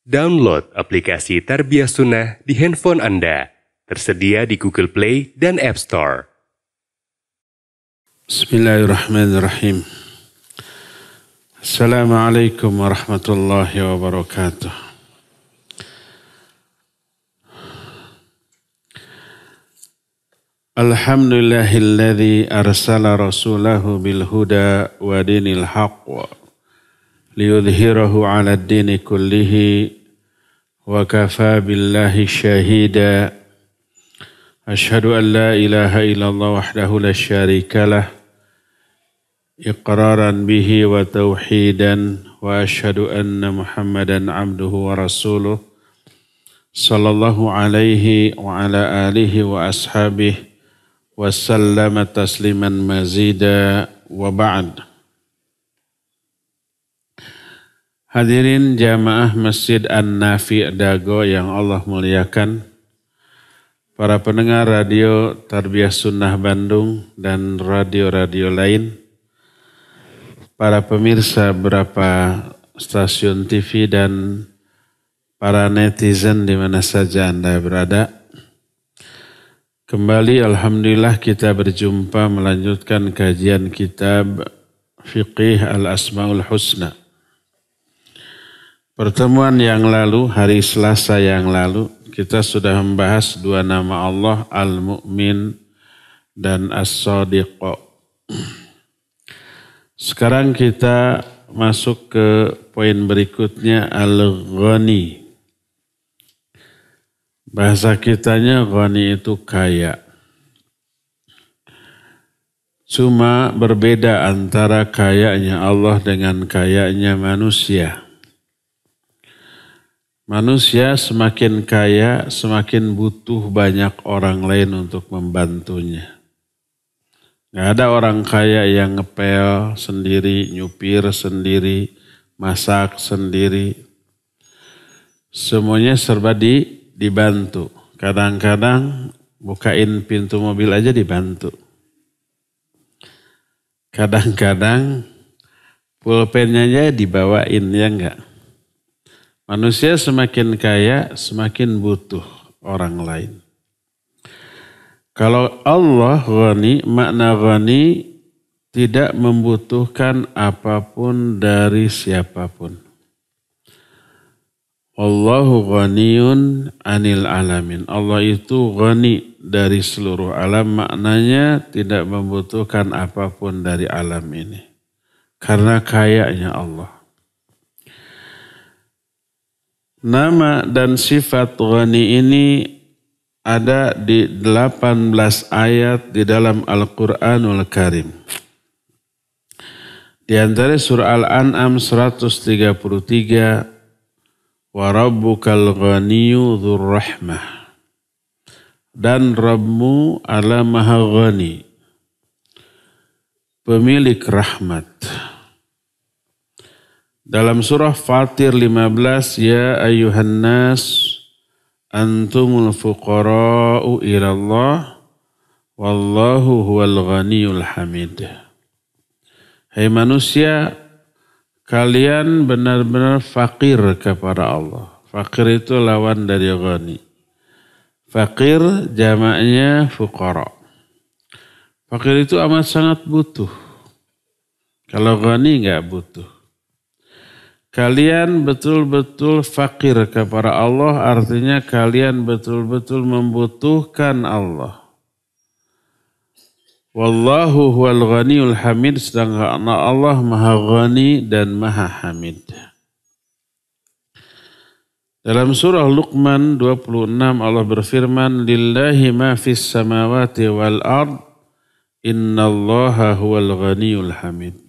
Download aplikasi Tarbiyah Sunnah di handphone Anda. Tersedia di Google Play dan App Store. Bismillahirrahmanirrahim. Assalamualaikum warahmatullahi wabarakatuh. Alhamdulillahilladzi arsala rasulahu bil huda wa dinil haqq liyudhhirahu 'ala ad-dini kullihi wa kafaa billahi syahida. Asyhadu an la ilaha illallah wahdahu la syarika lah iqraran bihi wa tauhidan wa asyhadu anna Muhammadan abduhu wa rasuluh sallallahu alaihi wa ala alihi wa ashabihi wa sallama tasliman mazida wa ba'd. Hadirin jamaah Masjid An-Nafi' Dago yang Allah muliakan, para pendengar radio Tarbiyah Sunnah Bandung dan radio-radio lain, para pemirsa beberapa stasiun TV dan para netizen di mana saja Anda berada. Kembali alhamdulillah kita berjumpa melanjutkan kajian kitab Fiqih Al-Asma'ul Husna. Pertemuan yang lalu, hari Selasa yang lalu, kita sudah membahas dua nama Allah, Al-Mu'min dan As-Sadiq. Sekarang kita masuk ke poin berikutnya, Al-Ghani. Bahasa kitanya Ghani itu kaya. Cuma berbeda antara kayanya Allah dengan kayanya manusia. Manusia semakin kaya, semakin butuh banyak orang lain untuk membantunya. Gak ada orang kaya yang ngepel sendiri, nyupir sendiri, masak sendiri. Semuanya serba dibantu. Kadang-kadang bukain pintu mobil aja dibantu. Kadang-kadang pulpennya aja dibawain, ya enggak? Manusia semakin kaya, semakin butuh orang lain. Kalau Allah ghani, makna ghani tidak membutuhkan apapun dari siapapun. Allahu ghaniyun anil alamin. Allah itu ghani dari seluruh alam, maknanya tidak membutuhkan apapun dari alam ini. Karena kayanya Allah. Nama dan sifat ghani ini ada di 18 ayat di dalam Al-Quranul Karim. Di antara surah Al-An'am 133, wa rabbukal ghaniyyu dzur rahmah. Dan Rabbmu adalah maha ghani, pemilik rahmat. Dalam surah Fatir 15, ya ayyuhan nas antumul fuqara'u ilallah wallahu huwal ghaniyul hamid. Hai manusia, kalian benar-benar fakir kepada Allah. Fakir itu lawan dari ghani. Fakir jamaknya fuqara. Fakir itu amat sangat butuh. Kalau ghani enggak butuh. Kalian betul-betul fakir kepada Allah, artinya kalian betul-betul membutuhkan Allah. Wallahu huwal ghaniyul hamid, sedangkan Allah maha ghani dan maha hamid. Dalam surah Luqman 26 Allah berfirman, lillahi ma fis samawati wal ard, innallaha huwal ghaniyul hamid.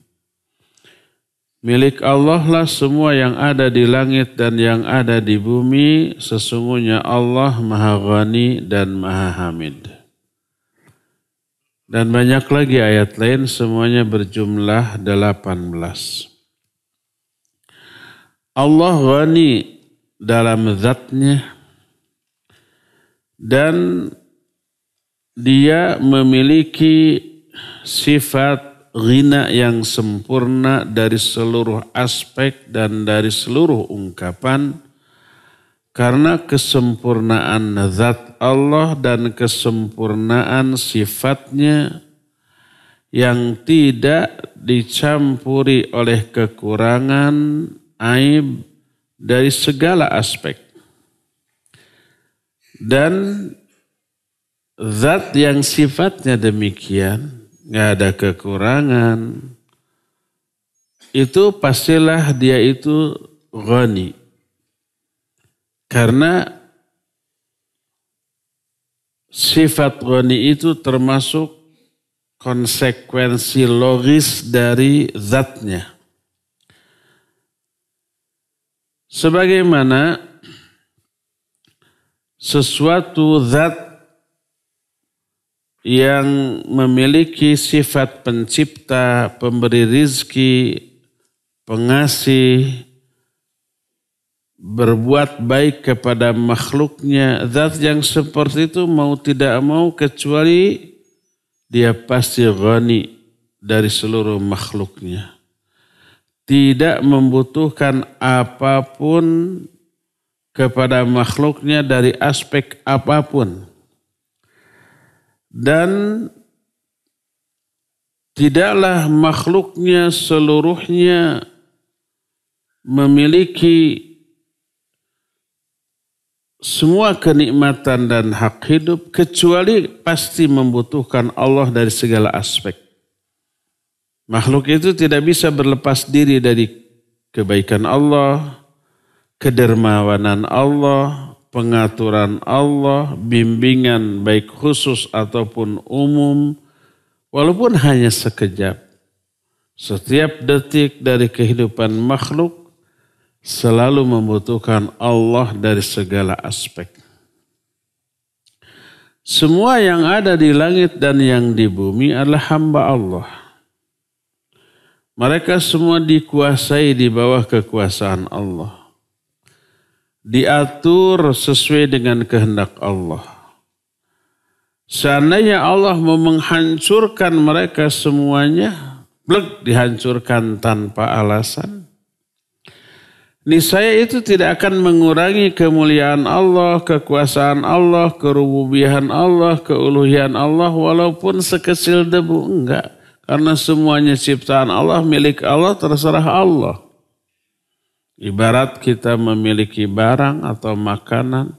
Milik Allah lah semua yang ada di langit dan yang ada di bumi. Sesungguhnya Allah maha ghani dan maha hamid. Dan banyak lagi ayat lain, semuanya berjumlah 18. Allah ghani dalam zatnya dan dia memiliki sifat ghina yang sempurna dari seluruh aspek dan dari seluruh ungkapan, Karena kesempurnaan zat Allah dan kesempurnaan sifatnya yang tidak dicampuri oleh kekurangan, aib dari segala aspek. Dan zat yang sifatnya demikian, nggak ada kekurangan, itu pastilah dia itu ghani. Karena sifat ghani itu termasuk konsekuensi logis dari zatnya. Sebagaimana sesuatu zat yang memiliki sifat pencipta, pemberi rizki, pengasih, berbuat baik kepada makhluknya, zat yang seperti itu mau tidak mau kecuali dia pasti ghani dari seluruh makhluknya. Tidak membutuhkan apapun kepada makhluknya dari aspek apapun. Dan tidaklah makhluknya seluruhnya memiliki semua kenikmatan dan hak hidup kecuali pasti membutuhkan Allah dari segala aspek. Makhluk itu tidak bisa berlepas diri dari kebaikan Allah, kedermawanan Allah, pengaturan Allah, bimbingan baik khusus ataupun umum, walaupun hanya sekejap. Setiap detik dari kehidupan makhluk selalu membutuhkan Allah dari segala aspek. Semua yang ada di langit dan yang di bumi adalah hamba Allah. Mereka semua dikuasai di bawah kekuasaan Allah. Diatur sesuai dengan kehendak Allah. Seandainya Allah mau menghancurkan mereka semuanya, blek dihancurkan tanpa alasan. Niscaya itu tidak akan mengurangi kemuliaan Allah, kekuasaan Allah, kerububihan Allah, keuluhian Allah, walaupun sekecil debu, enggak. Karena semuanya ciptaan Allah, milik Allah, terserah Allah. Ibarat kita memiliki barang atau makanan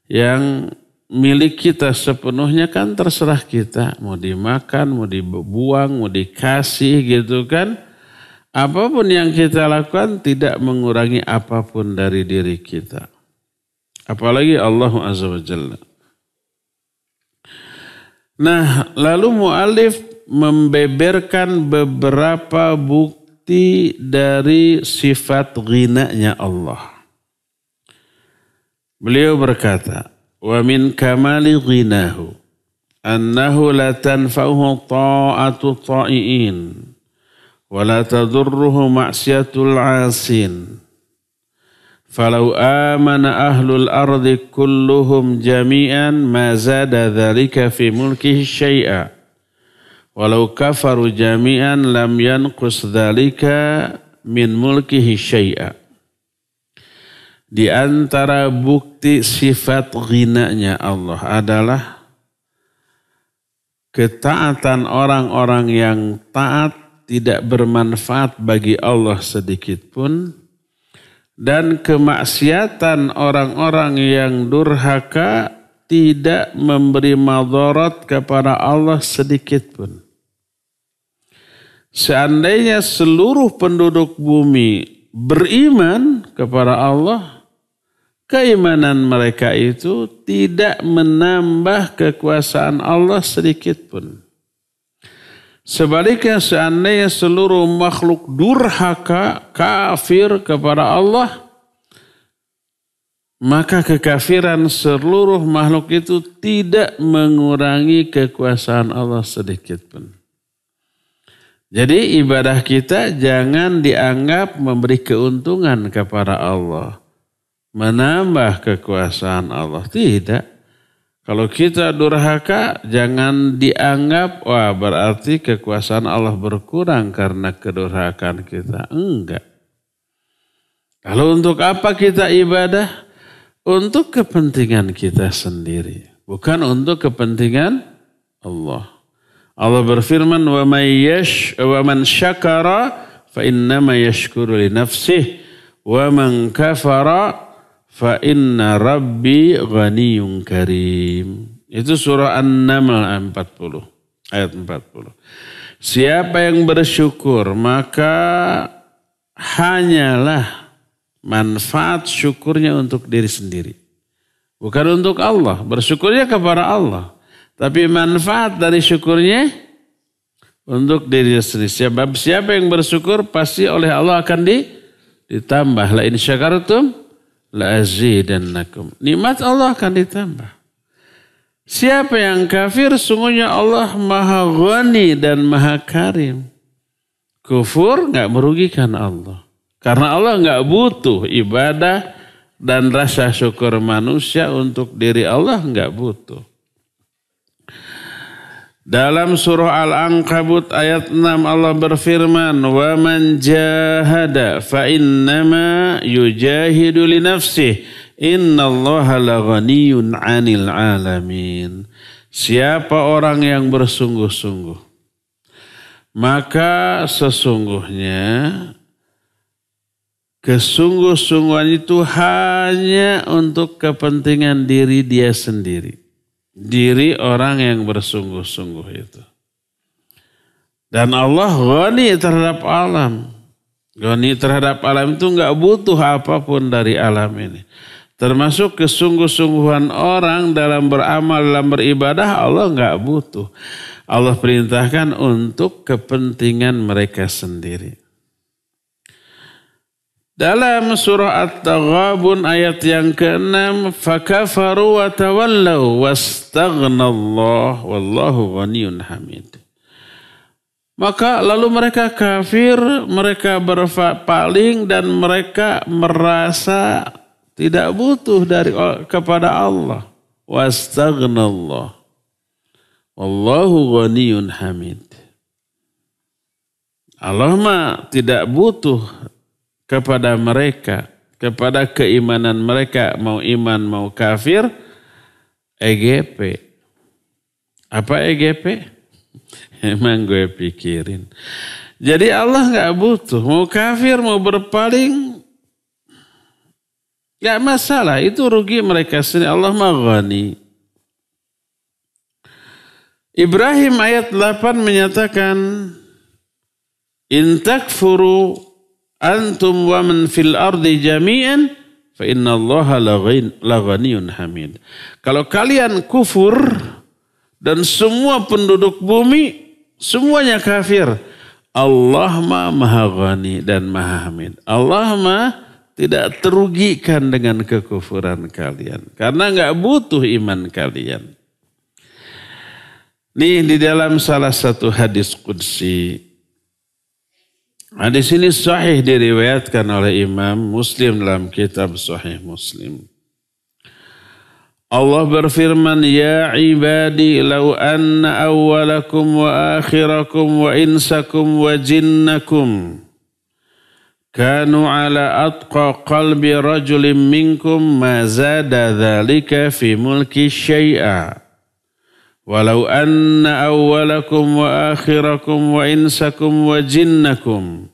yang milik kita sepenuhnya kan terserah kita. Mau dimakan, mau dibuang, mau dikasih gitu kan. Apapun yang kita lakukan tidak mengurangi apapun dari diri kita. Apalagi Allah Azza wa Jalla. Nah, lalu mu'alif membeberkan beberapa bukti dari sifat ghinanya Allah. Beliau berkata, wa min kamali ghinahu annahu la tanfa'uhu ta'atu ta'i'in wa la tadurruhu ma'siyatul 'asin. Falau amana ahlul ardi kulluhum jami'an ma zada dhalika fi mulkihi syai'a. Walau kafaru jami'an lam yanqus dhalika min mulkihi syai'a. Di antara bukti sifat ghinanya Allah adalah ketaatan orang-orang yang taat tidak bermanfaat bagi Allah sedikit pun, dan kemaksiatan orang-orang yang durhaka tidak memberi madarat kepada Allah sedikit pun. Seandainya seluruh penduduk bumi beriman kepada Allah, keimanan mereka itu tidak menambah kekuasaan Allah sedikit pun. Sebaliknya seandainya seluruh makhluk durhaka, kafir kepada Allah, maka kekafiran seluruh makhluk itu tidak mengurangi kekuasaan Allah sedikit pun. Jadi ibadah kita jangan dianggap memberi keuntungan kepada Allah, menambah kekuasaan Allah. Tidak. Kalau kita durhaka jangan dianggap wah berarti kekuasaan Allah berkurang karena kedurhakaan kita. Enggak. Kalau untuk apa kita ibadah? untuk kepentingan kita sendiri, bukan untuk kepentingan Allah. Allah berfirman, "Wa man syakara fa innama yashkuru li nafsihi wa man kafara fa inna rabbi ghaniyyun karim." Itu surah An-Naml 40, ayat 40. Siapa yang bersyukur maka hanyalah manfaat syukurnya untuk diri sendiri. Bukan untuk Allah. Bersyukurnya kepada Allah. Tapi manfaat dari syukurnya untuk diri sendiri. Siapa yang bersyukur pasti oleh Allah akan ditambah. La in syakartum la azidannakum. Nikmat Allah akan ditambah. Siapa yang kafir sungguhnya Allah maha ghani dan maha karim. Kufur gak merugikan Allah. Karena Allah gak butuh ibadah dan rasa syukur manusia untuk diri Allah gak butuh. Dalam surah Al-Ankabut ayat 6 Allah berfirman, "Wa man jahada fa innama yujahidu li nafsihi. Innallaha laghaniyyun 'anil 'alamin." Siapa orang yang bersungguh-sungguh, maka sesungguhnya kesungguh-sungguhan itu hanya untuk kepentingan diri dia sendiri. Diri orang yang bersungguh-sungguh itu. Dan Allah ghani terhadap alam. Ghani terhadap alam itu enggak butuh apapun dari alam ini. Termasuk kesungguh-sungguhan orang dalam beramal, dalam beribadah, Allah enggak butuh. Allah perintahkan untuk kepentingan mereka sendiri. Dalam surah At-Taghabun ayat yang ke-6, "Fakafaru wa tawallaw wastaghnallaha wallahu ghaniyyun hamid." Maka lalu mereka kafir, mereka berpaling dan mereka merasa tidak butuh kepada Allah. Wastaghnallaha wallahu ghaniyyun hamid. Allah mah tidak butuh kepada mereka, kepada keimanan mereka, mau iman mau kafir, EGP. Apa EGP? Emang gue pikirin. Jadi Allah gak butuh, mau kafir mau berpaling, gak masalah, itu rugi mereka sendiri. Allah mah ghani. Ibrahim ayat 8 menyatakan, "In takfuru antum wa man fil ardi jami'an fa innallaha laghaniyyun hamid." Kalau kalian kufur dan semua penduduk bumi semuanya kafir, Allah maha ghani dan maha hamid. Allah tidak terugikan dengan kekufuran kalian karena enggak butuh iman kalian. Nih di dalam salah satu hadis qudsi, hadis ini sahih diriwayatkan oleh Imam Muslim dalam kitab Sahih Muslim. Allah berfirman, "Ya ibadi law anna awwalakum wa akhirakum wa insakum wa jinnakum kanu ala atqa qalbi rajulin minkum ma zada dhalika fi mulki syai'a. Walau anna awwalakum wa akhirakum wa insakum wa jinnakum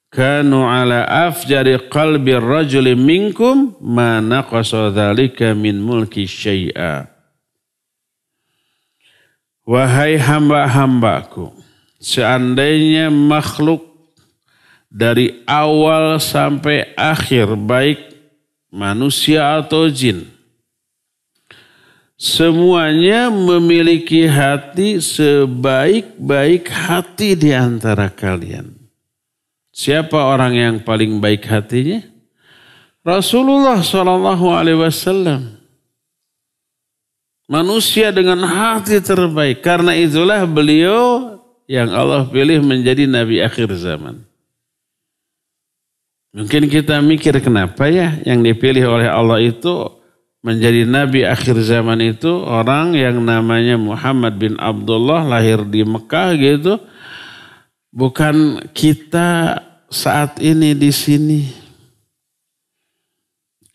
kanu ala afjari qalbi rajuli minkum ma naqasa dhalika min mulki syai'a." Wahai hamba-hambaku, seandainya makhluk dari awal sampai akhir, baik manusia atau jin, semuanya memiliki hati sebaik-baik hati di antara kalian. Siapa orang yang paling baik hatinya? Rasulullah SAW. Manusia dengan hati terbaik. Karena itulah beliau yang Allah pilih menjadi Nabi akhir zaman. Mungkin kita mikir kenapa ya yang dipilih oleh Allah itu menjadi Nabi akhir zaman itu orang yang namanya Muhammad bin Abdullah, lahir di Mekah gitu. Bukan kita saat ini di sini.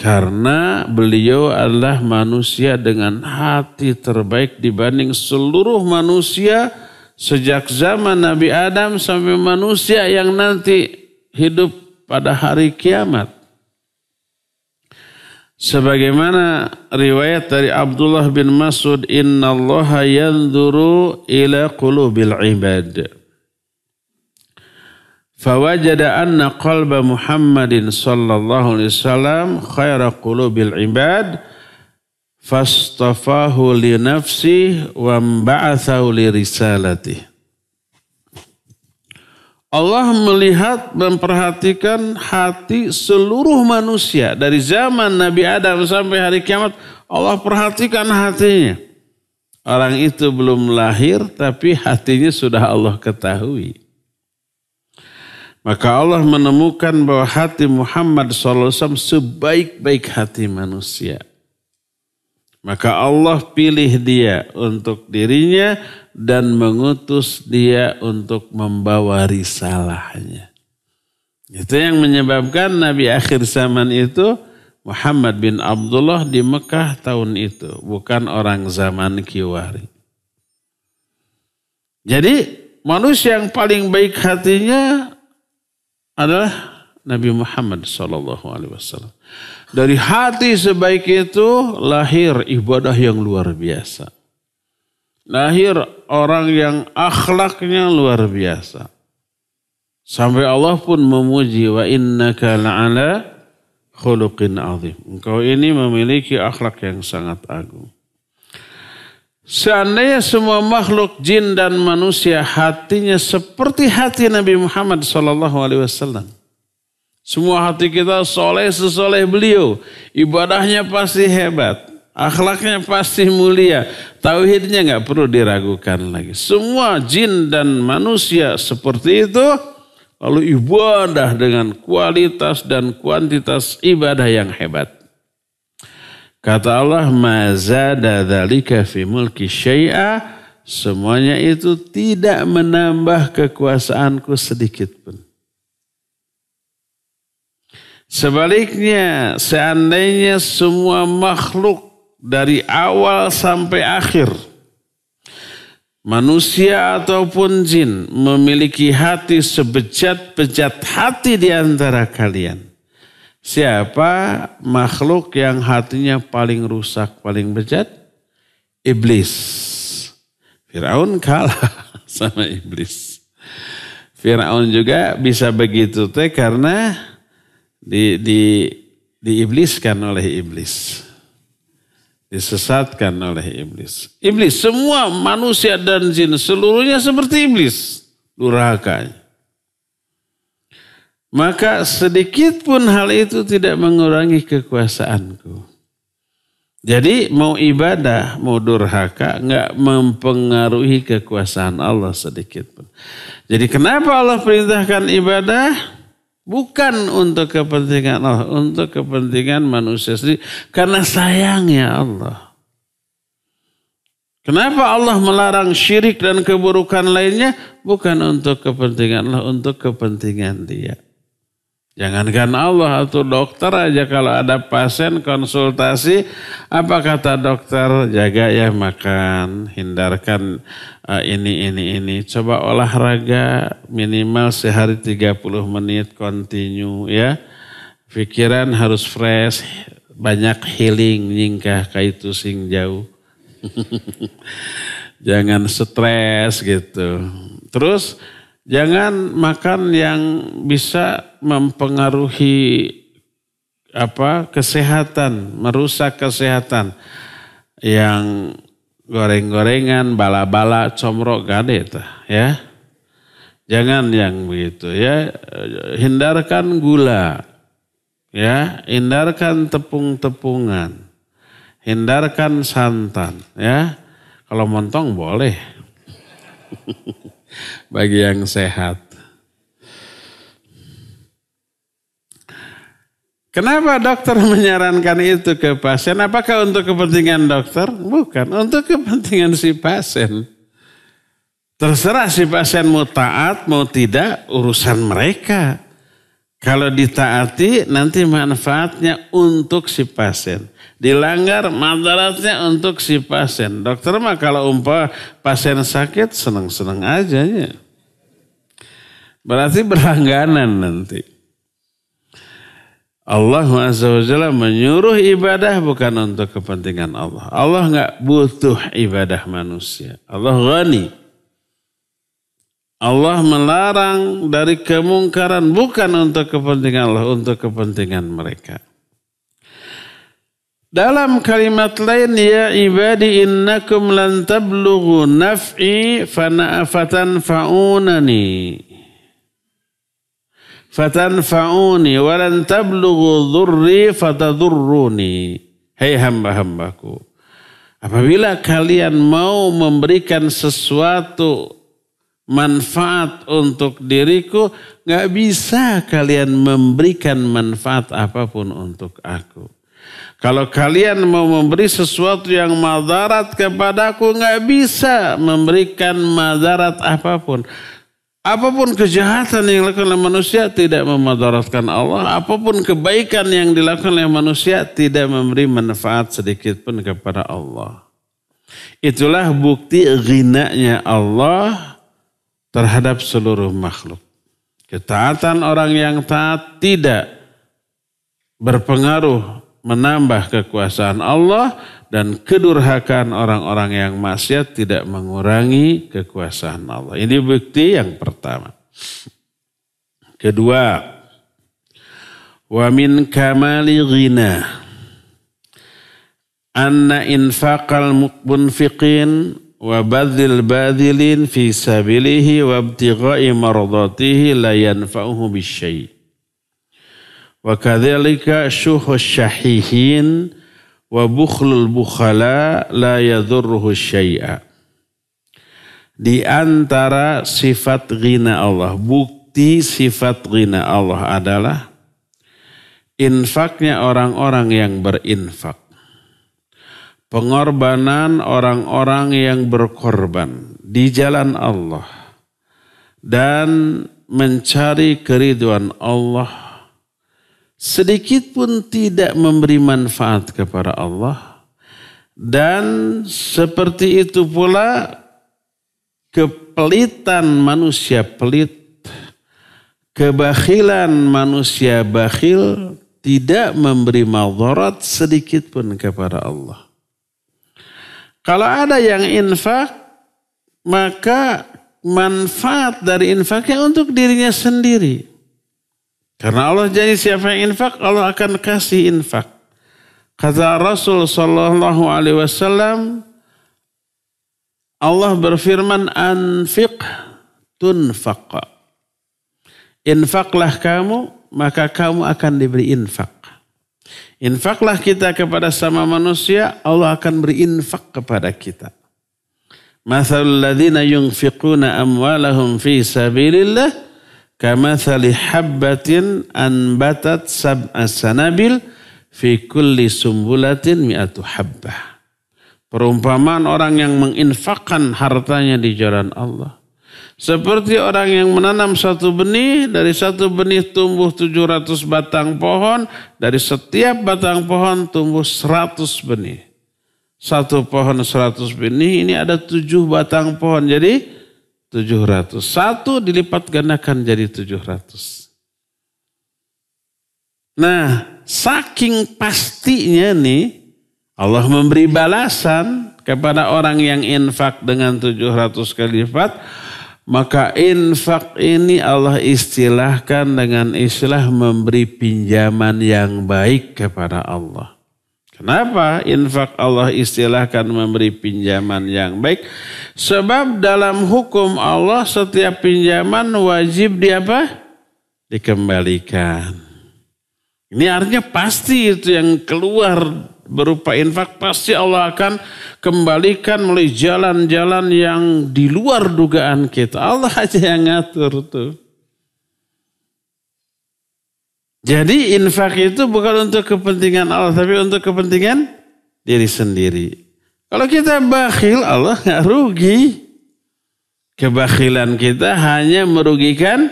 Karena beliau adalah manusia dengan hati terbaik dibanding seluruh manusia sejak zaman Nabi Adam sampai manusia yang nanti hidup pada hari kiamat. Sebagaimana riwayat dari Abdullah bin Mas'ud, innallaha yanzuru ila qulubil ibad. Fawajada anna qalba Muhammadin sallallahu alaihi wasallam khaira qulubil ibad fastafahu li nafsihi wa ba'athahu li risalatihi. Allah melihat, memperhatikan hati seluruh manusia. Dari zaman Nabi Adam sampai hari kiamat, Allah perhatikan hatinya. Orang itu belum lahir, tapi hatinya sudah Allah ketahui. Maka Allah menemukan bahwa hati Muhammad SAW sebaik-baik hati manusia. Maka Allah pilih dia untuk dirinya dan mengutus dia untuk membawa risalahnya. Itu yang menyebabkan Nabi akhir zaman itu Muhammad bin Abdullah di Mekah tahun itu. Bukan orang zaman Kiwari. Jadi manusia yang paling baik hatinya adalah Nabi Muhammad SAW. Dari hati sebaik itu lahir ibadah yang luar biasa. Lahir orang yang akhlaknya luar biasa. Sampai Allah pun memuji, wa innaka la'ala khuluqin azim. Engkau ini memiliki akhlak yang sangat agung. Seandainya semua makhluk jin dan manusia hatinya seperti hati Nabi Muhammad SAW. Semua hati kita soleh sesoleh beliau. Ibadahnya pasti hebat. Akhlaknya pasti mulia. Tauhidnya nggak perlu diragukan lagi. Semua jin dan manusia seperti itu. Lalu ibadah dengan kualitas dan kuantitas ibadah yang hebat. Kata Allah, ma zada dzalika fi mulki syai'a. Semuanya itu tidak menambah kekuasaanku sedikit pun. Sebaliknya, seandainya semua makhluk dari awal sampai akhir, manusia ataupun jin, memiliki hati sebejat-bejat hati di antara kalian. Siapa makhluk yang hatinya paling rusak, paling bejat? Iblis. Firaun kalah sama iblis. Firaun juga bisa begitu karena diibliskan oleh iblis. Disesatkan oleh iblis. Iblis, semua manusia dan jin seluruhnya seperti iblis. Durhakanya. Maka sedikit pun hal itu tidak mengurangi kekuasaanku. Jadi mau ibadah, mau durhaka, enggak mempengaruhi kekuasaan Allah sedikit pun. Jadi kenapa Allah perintahkan ibadah? Bukan untuk kepentingan Allah, untuk kepentingan manusia sendiri. Karena sayangnya Allah. Kenapa Allah melarang syirik dan keburukan lainnya? Bukan untuk kepentingan Allah, untuk kepentingan dia. Jangankan Allah atau dokter aja kalau ada pasien konsultasi, apa kata dokter? Jaga ya makan, hindarkan ini. Coba olahraga minimal sehari 30 menit continue ya. Pikiran harus fresh, banyak healing nyingkah kaitu sing jauh. Jangan stres gitu. Terus jangan makan yang bisa mempengaruhi kesehatan, merusak kesehatan. Yang goreng-gorengan, bala-bala, comrok gade ya. Jangan yang begitu ya. Hindarkan gula. Ya, hindarkan tepung-tepungan. Hindarkan santan ya. Kalau montong boleh. Bagi yang sehat. Kenapa dokter menyarankan itu ke pasien? Apakah untuk kepentingan dokter? Bukan, untuk kepentingan si pasien. Terserah si pasien mau taat, mau tidak, urusan mereka. Kalau ditaati nanti manfaatnya untuk si pasien. Dilanggar madaratnya untuk si pasien. Dokter mah kalau pasien sakit senang-senang aja ya. Berarti berlangganan nanti. Allah Azza wa Jalla menyuruh ibadah bukan untuk kepentingan Allah. Allah enggak butuh ibadah manusia. Allah ghani. Allah melarang dari kemungkaran bukan untuk kepentingan Allah, untuk kepentingan mereka. Dalam kalimat lain, ya ibadi innakum lan tablughu naf'i fatanfa'uni wa lan tablughu dhurri fatadurruni. Hai hamba-hambaku, apabila kalian mau memberikan sesuatu manfaat untuk diriku, gak bisa kalian memberikan manfaat apapun untuk aku. Kalau kalian mau memberi sesuatu yang madarat kepadaku, gak bisa memberikan madarat apapun. Apapun kejahatan yang dilakukan oleh manusia tidak memadaratkan Allah. Apapun kebaikan yang dilakukan oleh manusia tidak memberi manfaat sedikit pun kepada Allah. Itulah bukti ghinanya Allah terhadap seluruh makhluk. Ketaatan orang yang taat tidak berpengaruh menambah kekuasaan Allah, dan kedurhakaan orang-orang yang maksiat tidak mengurangi kekuasaan Allah. Ini bukti yang pertama. Kedua, wa min kamali ghina anna infaqal munfiqin wa badzil badzilin fi sabilihi wa ibtigha'i mardatihi la yanfa'uhu bisyai'. Wa kadzalika syuhus syahihin wa bukhlul bukhala la yadhurruhu syai'a. Di antara sifat ghina Allah, bukti sifat ghina Allah adalah infaknya orang-orang yang berinfak. Pengorbanan orang-orang yang berkorban di jalan Allah dan mencari keridhaan Allah sedikit pun tidak memberi manfaat kepada Allah, dan seperti itu pula kepelitan manusia pelit, kebakhilan manusia bakhil tidak memberi madarat sedikit pun kepada Allah. Kalau ada yang infak, maka manfaat dari infaknya untuk dirinya sendiri. Karena Allah jadi siapa yang infak, Allah akan kasih infak. Kata Rasul sallallahu alaihi wasallam, Allah berfirman, anfiq tunfaq. Infaklah kamu, maka kamu akan diberi infak. Infaklah kita kepada sama manusia, Allah akan beri infak kepada kita. Mathalul ladzina yunfiquna amwalahum fi sabilillah kamathali habbatin anbatat sab'a sanabil fi kulli sumbulatin mi'atu habbah. Perumpamaan orang yang menginfakkan hartanya di jalan Allah. Seperti orang yang menanam satu benih, dari satu benih tumbuh 700 batang pohon, dari setiap batang pohon tumbuh 100 benih. Satu pohon 100 benih, ini ada 7 batang pohon, jadi 700. Satu dilipat gandakan jadi 700. Nah, saking pastinya nih, Allah memberi balasan kepada orang yang infak dengan 700 kali lipat. Maka infak ini Allah istilahkan dengan istilah memberi pinjaman yang baik kepada Allah. Kenapa infak Allah istilahkan memberi pinjaman yang baik? Sebab dalam hukum Allah setiap pinjaman wajib dikembalikan. Ini artinya pasti itu yang keluar berupa infak pasti Allah akan kembalikan melalui jalan-jalan yang di luar dugaan kita. Allah aja yang ngatur tuh. Jadi infak itu bukan untuk kepentingan Allah, tapi untuk kepentingan diri sendiri. Kalau kita bakhil, Allah nggak rugi. Kebakhilan kita hanya merugikan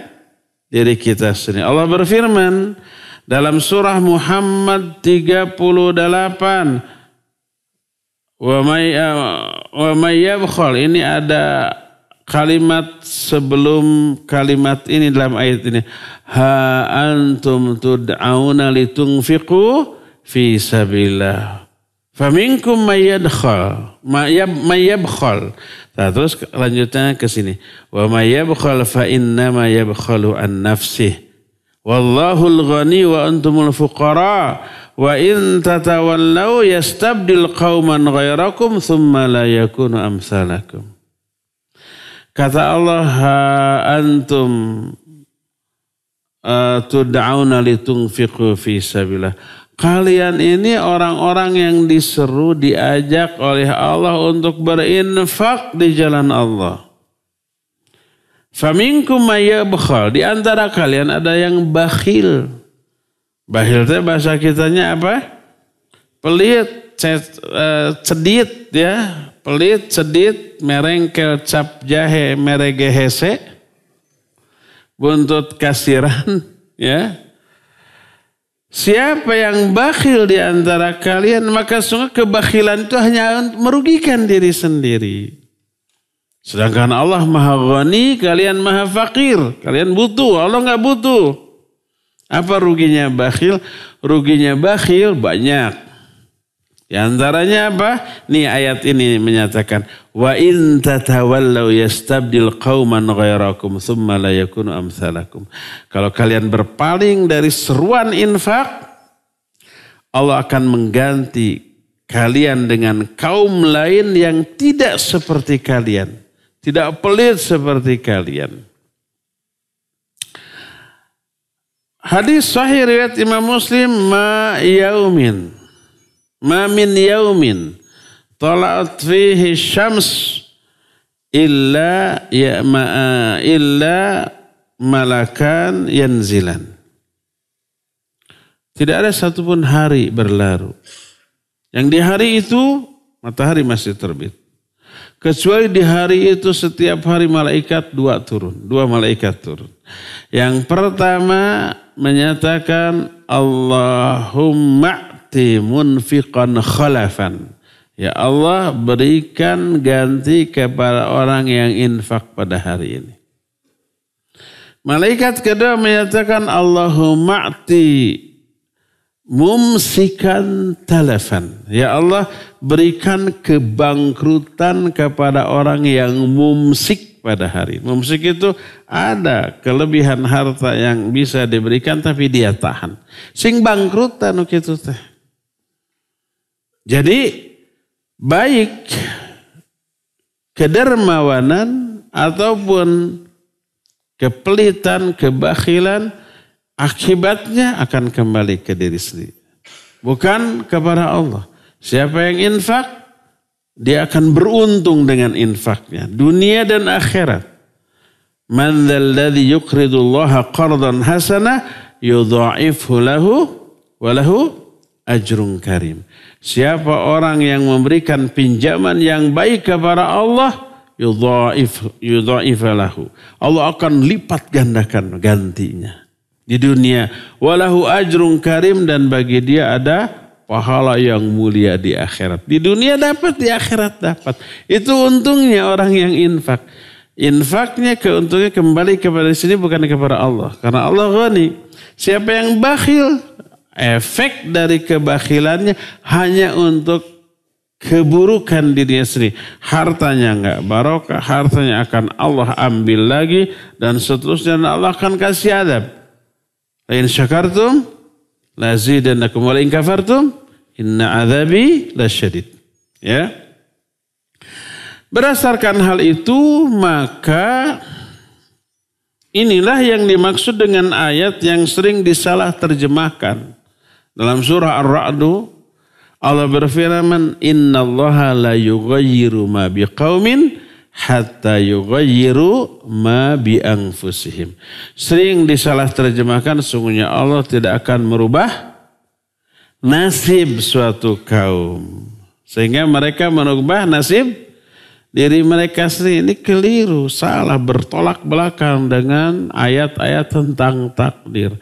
diri kita sendiri. Allah berfirman dalam surah Muhammad 38, wa may yabkhal, ini ada kalimat sebelum kalimat ini dalam ayat ini. Ha antum tud'auna litunfiqu fi sabilillah. Faminkum may yabkhal. Nah, terus lanjutnya ke sini. Wa may yabkhal fa innama yabkhalu an nafsih. Wallahul ghani wa antumul fuqara. Wa in tatawallaw yastabdil qauman ghairakum thumma la yakunu amsalakum. Kata Allah, antum tud'auna litunfiqu fi sabilillah. Kalian ini orang-orang yang diseru, diajak oleh Allah untuk berinfak di jalan Allah. Faminkum may yabkhal, di antara kalian ada yang bakhil. Bakhil itu bahasa kitanya apa? Pelit, cedit ya. Pelit, cedit, merengkel, cap jahe, meregehese, buntut kasiran, ya. Siapa yang bakhil di antara kalian, maka sungguh kebakhilan itu hanya merugikan diri sendiri. Sedangkan Allah maha ghani, kalian maha fakir, kalian butuh, Allah nggak butuh. Apa ruginya bakhil? Ruginya bakhil banyak. Di antaranya apa? Nih ayat ini menyatakan wa in tatawallaw yastabdil qauman ghairakum tsumma la yakunu amsalakum. Kalau kalian berpaling dari seruan infak, Allah akan mengganti kalian dengan kaum lain yang tidak seperti kalian, tidak pelit seperti kalian. Hadis sahih riwayat Imam Muslim, Ma min yaumin tala'at fihi syams illa malakan yanzilan. Tidak ada satupun hari berlalu yang di hari itu matahari masih terbit, kecuali di hari itu setiap hari malaikat dua malaikat turun. Yang pertama menyatakan Allahumma munfiqan khalafan. Ya Allah, berikan ganti kepada orang yang infak pada hari ini. Malaikat kedua menyatakan Allahumma mumsikan talafan. Ya Allah, berikan kebangkrutan kepada orang yang mumsik pada hari. Mumsik itu ada kelebihan harta yang bisa diberikan tapi dia tahan. Sing bangkrutan gitu teh. Jadi baik kedermawanan ataupun kepelitan, kebakhilan, akibatnya akan kembali ke diri sendiri. Bukan kepada Allah. Siapa yang infak, dia akan beruntung dengan infaknya. Dunia dan akhirat. Man dzalladzi yuqridullaha qardan hasana yudha'ifhu lahu wa lahu ajrun karim. Siapa orang yang memberikan pinjaman yang baik kepada Allah, yudha'if lahu. Allah akan lipat gandakan gantinya di dunia. Walahu ajrun karim, dan bagi dia ada pahala yang mulia di akhirat. Di dunia dapat, di akhirat dapat. Itu untungnya orang yang infak. Infaknya keuntungnya kembali kepada sini, bukan kepada Allah. Karena Allah ghani. Siapa yang bakhil, efek dari kebakhilannya hanya untuk keburukan dirinya sendiri. Hartanya enggak barokah, hartanya akan Allah ambil lagi, dan seterusnya, dan Allah akan kasih adab. La in syakartum lazidannakum wa la in kafartum inna adzabi lasyadid. Ya. Berdasarkan hal itu, maka inilah yang dimaksud dengan ayat yang sering disalah terjemahkan. Dalam surah Ar-Ra'du, Allah berfirman, innallaha la yughayyiru ma biqaumin hatta yughayyiru ma bi anfusihim. Sering disalah terjemahkan, sungguhnya Allah tidak akan merubah nasib suatu kaum sehingga mereka merubah nasib diri mereka sendiri. Ini keliru, salah, bertolak belakang dengan ayat-ayat tentang takdir.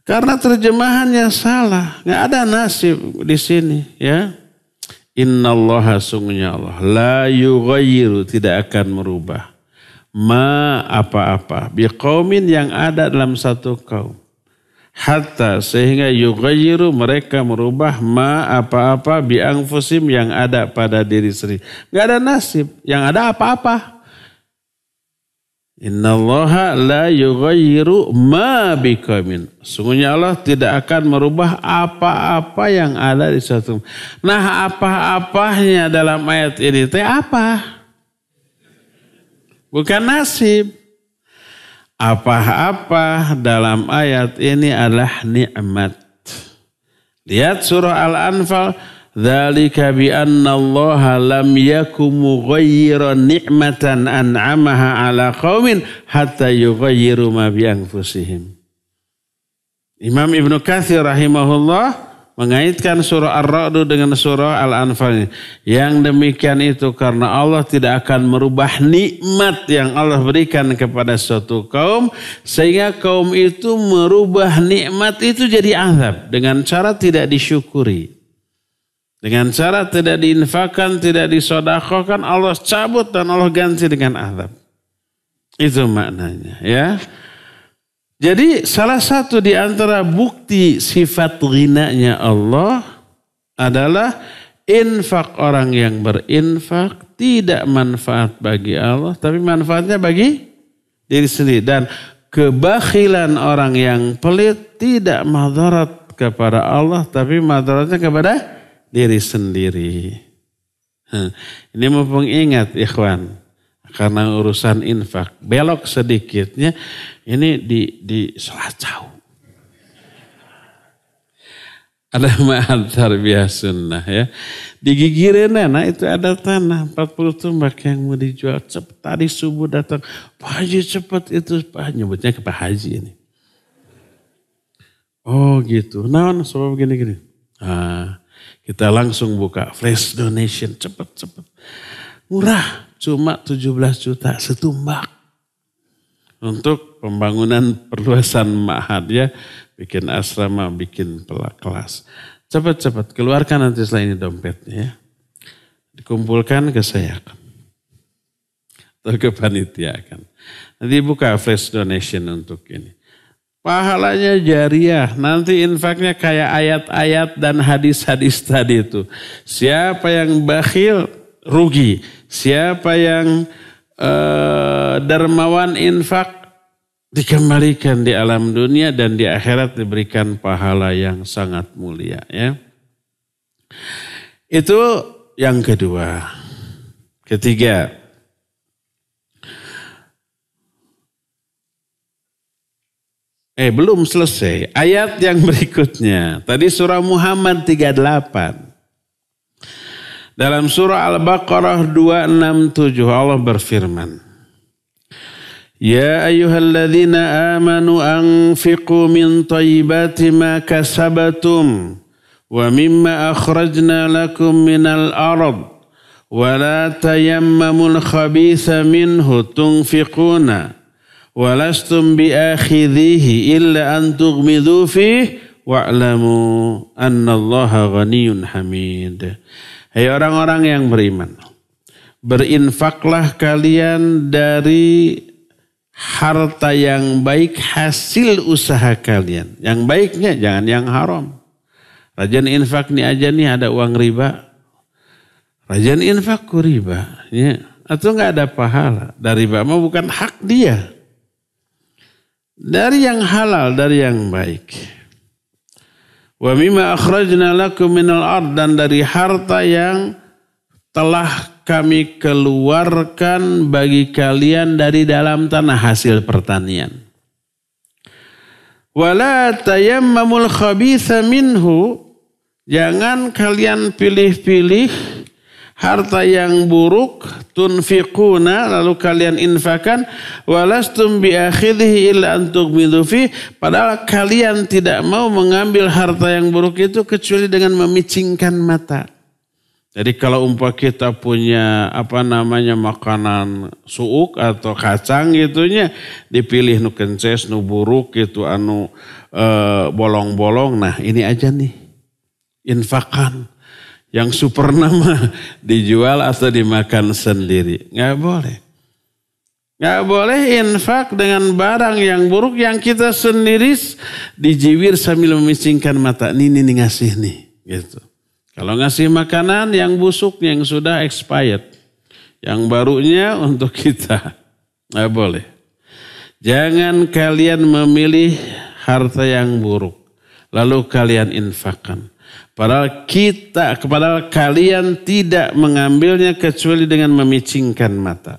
Karena terjemahannya salah, nggak ada nasib di sini, ya. Innallaha, sungguhnya Allah, la yughayyiru, tidak akan merubah ma apa-apa biqaumin, yang ada dalam satu kaum, hatta, sehingga yughayyiru, mereka merubah ma apa-apa bi anfusim, yang ada pada diri sendiri. Enggak ada nasib, yang ada apa-apa. Innallaha la yughayyiru ma biqaumin, sungguhnya Allah tidak akan merubah apa-apa yang ada di satu. Nah, apa-apanya dalam ayat ini teh apa? Bukan nasib. Apa-apa dalam ayat ini adalah nikmat. Lihat surah Al-Anfal. Dzalika bi anna Allah lam yakum mughayyiran ni'matan an'amaha ala qaumin hatta yughayyiru ma bi anfusihim. Imam Ibnu Katsir rahimahullah mengaitkan surah Ar-Ra'd dengan surah Al-Anfal. Yang demikian itu karena Allah tidak akan merubah nikmat yang Allah berikan kepada suatu kaum, sehingga kaum itu merubah nikmat itu jadi azab dengan cara tidak disyukuri. Dengan cara tidak diinfakkan, tidak disedekahkan, Allah cabut dan Allah ganti dengan azab. Itu maknanya, ya. Jadi salah satu di antara bukti sifat ghinanya Allah adalah infak. Orang yang berinfak tidak manfaat bagi Allah, tapi manfaatnya bagi diri sendiri. Dan kebakhilan orang yang pelit tidak madarat kepada Allah, tapi madaratnya kepada diri sendiri. Ini mumpung ingat, ikhwan, karena urusan infak belok sedikitnya. Ini di Selacau ada ma'had tarbiyah sunnah, ya. Di Gigireunana itu ada tanah 40 tumbak yang mau dijual. Cepet tadi subuh datang, Pak Haji cepet itu, Pak, nyebutnya ke Pak Haji ini. Oh gitu, nah sebab gini-gini. Kita langsung buka flash donation, cepet. Murah, cuma 17 juta setumbak. Untuk pembangunan perluasan ma'had, ya. Bikin asrama, bikin kelas. Cepat, keluarkan nanti setelah ini dompetnya, ya. Dikumpulkan ke saya atau ke panitia kan. Nanti buka flash donation untuk ini. Pahalanya jariah. Nanti infaknya kayak ayat-ayat dan hadis-hadis tadi itu. Siapa yang bakhil rugi. Siapa yang dermawan infak dikembalikan di alam dunia dan di akhirat diberikan pahala yang sangat mulia, ya. Itu yang kedua. Ketiga, belum selesai. Ayat yang berikutnya. Tadi surah Muhammad 38. Dalam surah Al-Baqarah 267 Allah berfirman. Ya ayyuhalladzina amanu anfiqu min thayyibati ma kasabatum wa mimma akhrajna lakum minal ard wa la tayammamul khabitha minhu tunfiquna wa lastum biakhidhihi illa an tughmidu fihi wa'lamu annallaha ghaniyyun hamid. Hai orang-orang yang beriman, berinfaklah kalian dari harta yang baik hasil usaha kalian. Yang baiknya jangan yang haram. Rajin infak nih aja nih ada uang riba. Rajin infak ku riba. Ya. Atau enggak ada pahala. Dari riba mah bukan hak dia. Dari yang halal, dari yang baik. Wa mimma akhrajna lakum minal ard, dan dari harta yang telah kami keluarkan bagi kalian dari dalam tanah hasil pertanian. Wala tayammamul khabitha minhu, jangan kalian pilih-pilih harta yang buruk, tunfiquna, lalu kalian infakkan, walastum biakhidhihi illa an tughmidu fi, padahal kalian tidak mau mengambil harta yang buruk itu kecuali dengan memicingkan mata. Jadi kalau umpah kita punya makanan suuk atau kacang gitunya, dipilih nu kences, nu buruk gitu, anu bolong-bolong. Nah ini aja nih, infakan. Yang super nama dijual atau dimakan sendiri. Nggak boleh. Nggak boleh infak dengan barang yang buruk yang kita sendiri dijiwir sambil memisingkan mata. Nih ngasih nih gitu. Kalau ngasih makanan yang busuk, yang sudah expired. Yang barunya untuk kita. Nggak boleh. Jangan kalian memilih harta yang buruk. Lalu kalian infakkan. Padahal kalian tidak mengambilnya kecuali dengan memicingkan mata.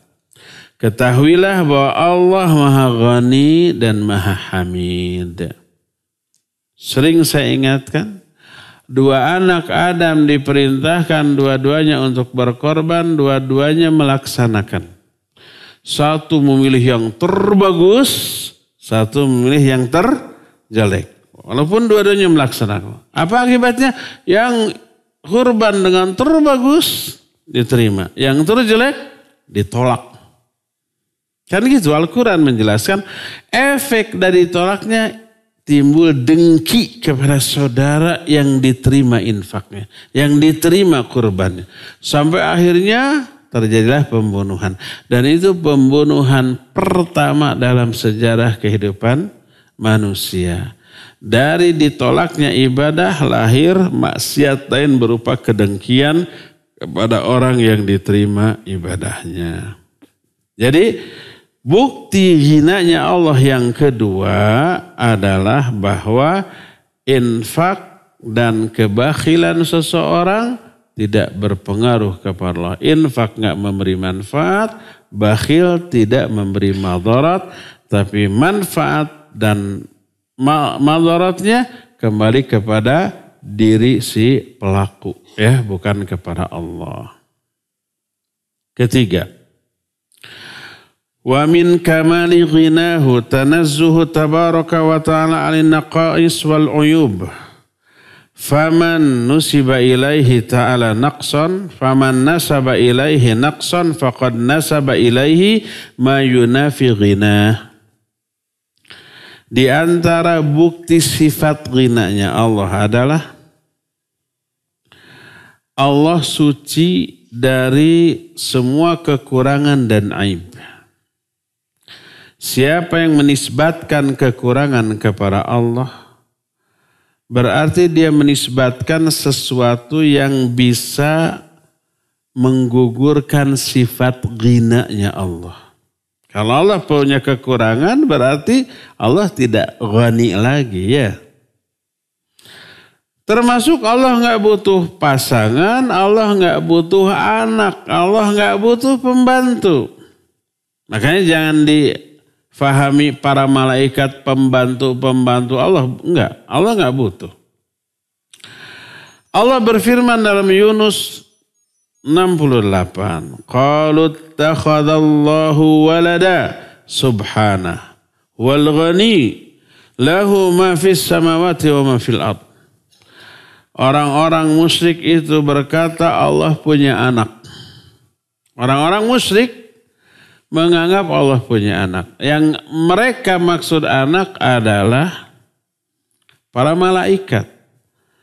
Ketahuilah bahwa Allah Maha Ghani dan Maha Hamid. Sering saya ingatkan. Dua anak Adam diperintahkan dua-duanya untuk berkorban, dua-duanya melaksanakan. Satu memilih yang terbagus, satu memilih yang terjelek. Walaupun dua-duanya melaksanakan. Apa akibatnya? Yang kurban dengan terbagus diterima, yang terjelek ditolak. Kan gitu Al-Quran menjelaskan efek dari tolaknya timbul dengki kepada saudara yang diterima infaknya, yang diterima kurbannya. Sampai akhirnya terjadilah pembunuhan. Dan itu pembunuhan pertama dalam sejarah kehidupan manusia. Dari ditolaknya ibadah lahir maksiat lain berupa kedengkian kepada orang yang diterima ibadahnya. Jadi bukti hinanya Allah yang kedua adalah bahwa infak dan kebakhilan seseorang tidak berpengaruh kepada Allah. Infak nggak memberi manfaat, bakhil tidak memberi madarat, tapi manfaat dan madaratnya kembali kepada diri si pelaku, ya, bukan kepada Allah. Ketiga, wa min kamali ghinahu tanazzuhu tabaraka wa ta'ala 'anil naqais wal 'uyub. Faman nusiba ilaihi ta'ala naqsan, faman nasaba ilaihi naqsan faqad nasaba ilaihi ma yunafi ghinah. Di antara bukti sifat ghinanya Allah adalah Allah suci dari semua kekurangan dan aib. Siapa yang menisbatkan kekurangan kepada Allah, berarti dia menisbatkan sesuatu yang bisa menggugurkan sifat ghinanya Allah. Kalau Allah punya kekurangan berarti Allah tidak ghani lagi, ya. Termasuk Allah nggak butuh pasangan, Allah nggak butuh anak, Allah nggak butuh pembantu. Makanya jangan difahami para malaikat pembantu Allah, enggak. Allah nggak butuh. Allah berfirman dalam Yunus 68. Qalu ittakhadallahu walada subhanah wal ghani lahu ma fis samawati wa ma fil ard. Orang-orang musyrik itu berkata Allah punya anak. Orang-orang musyrik menganggap Allah punya anak. Yang mereka maksud anak adalah para malaikat.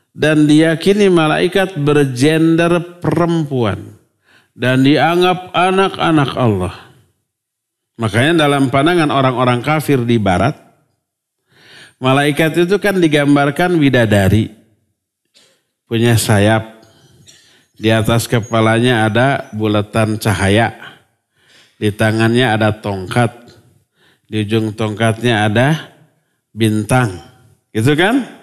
Dan diyakini malaikat bergender perempuan. Dan dianggap anak-anak Allah. Makanya dalam pandangan orang-orang kafir di barat, malaikat itu kan digambarkan bidadari. Punya sayap. Di atas kepalanya ada bulatan cahaya. Di tangannya ada tongkat. Di ujung tongkatnya ada bintang. Gitu kan?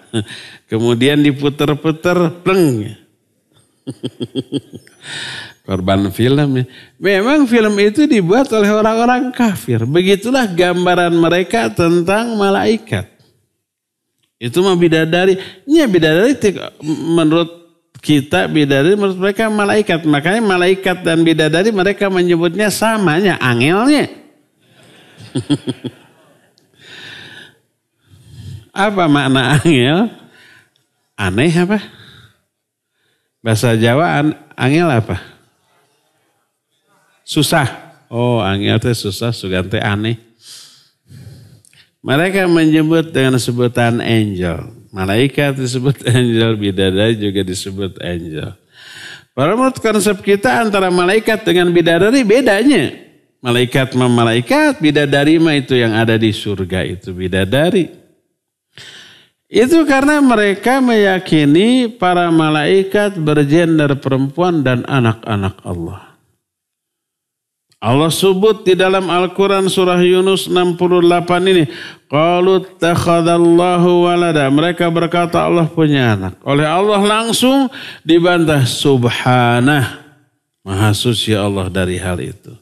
Kemudian diputer-puter, pleng. Korban film. Memang film itu dibuat oleh orang-orang kafir. Begitulah gambaran mereka tentang malaikat. Itu mah bidadari. Ya bidadari menurut kita bidadari, menurut mereka malaikat. Makanya malaikat dan bidadari mereka menyebutnya samanya, angelnya. Apa makna angel? Aneh apa? Bahasa Jawa angel apa? Susah. Oh, angel teh susah, sugan teh aneh. Mereka menyebut dengan sebutan angel. Malaikat disebut angel, bidadari juga disebut angel. Padahal menurut konsep kita antara malaikat dengan bidadari bedanya. Malaikat mah malaikat, bidadari mah itu yang ada di surga itu bidadari. Itu karena mereka meyakini para malaikat bergender perempuan dan anak-anak Allah. Allah sebut di dalam Al-Quran surah Yunus 68 ini. Qalu takhadallahu walada. Mereka berkata Allah punya anak. Oleh Allah langsung dibantah. Subhanah. Maha suci Allah dari hal itu.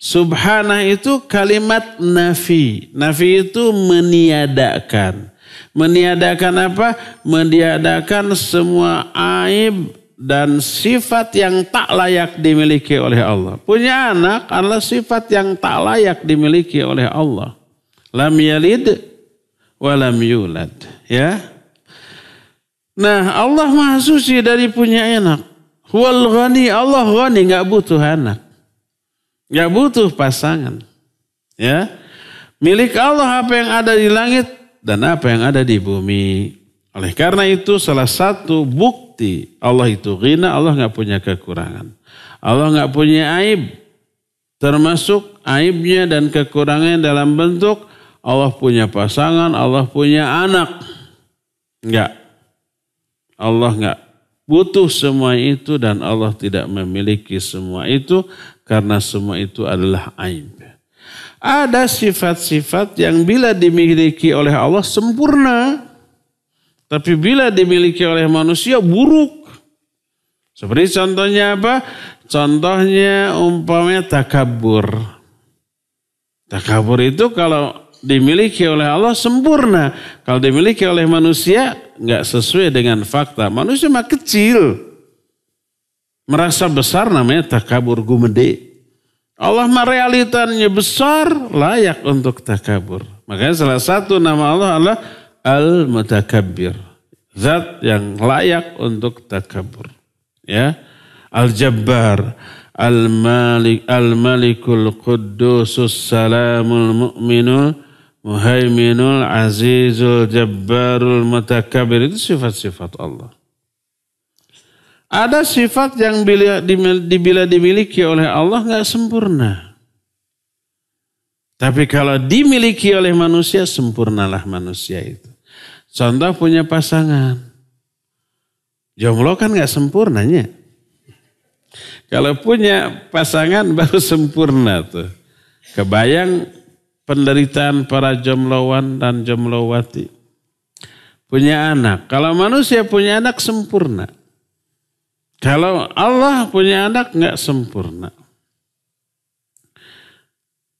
Subhanah itu kalimat nafi. Nafi itu meniadakan. Meniadakan apa? Meniadakan semua aib dan sifat yang tak layak dimiliki oleh Allah. Punya anak adalah sifat yang tak layak dimiliki oleh Allah. Lam yalid wa lam yulad. Ya. Nah, Allah Maha Suci dari punya anak. Huwal ghani, Allah ghani, gak butuh anak. Gak butuh pasangan. Ya. Milik Allah apa yang ada di langit dan apa yang ada di bumi. Oleh karena itu salah satu bukti Allah itu ghina, Allah gak punya kekurangan. Allah gak punya aib. Termasuk aibnya dan kekurangannya dalam bentuk Allah punya pasangan, Allah punya anak. Enggak. Allah gak butuh semua itu dan Allah tidak memiliki semua itu karena semua itu adalah aib. Ada sifat-sifat yang bila dimiliki oleh Allah sempurna. Tapi bila dimiliki oleh manusia buruk. Seperti contohnya apa? Contohnya umpamanya takabur. Takabur itu kalau dimiliki oleh Allah sempurna. Kalau dimiliki oleh manusia nggak sesuai dengan fakta. Manusia mah kecil. Merasa besar namanya takabur gumede. Allah mah realitanya besar layak untuk takabur. Makanya salah satu nama Allah adalah Al-Mutakabbir. Zat yang layak untuk takabur. Ya. Al-Jabbar. Al-Malik. Al-Malikul Quddusus Salamul Mu'minul Muhaiminul Azizul Jabbarul Mutakabbir. Itu sifat-sifat Allah. Ada sifat yang bila dimiliki oleh Allah gak sempurna. Tapi kalau dimiliki oleh manusia, sempurnalah manusia itu. Contoh punya pasangan. Jomblo kan gak sempurnanya. Kalau punya pasangan baru sempurna tuh. Kebayang penderitaan para jomblowan dan jomblowati. Punya anak. Kalau manusia punya anak sempurna. Kalau Allah punya anak gak sempurna.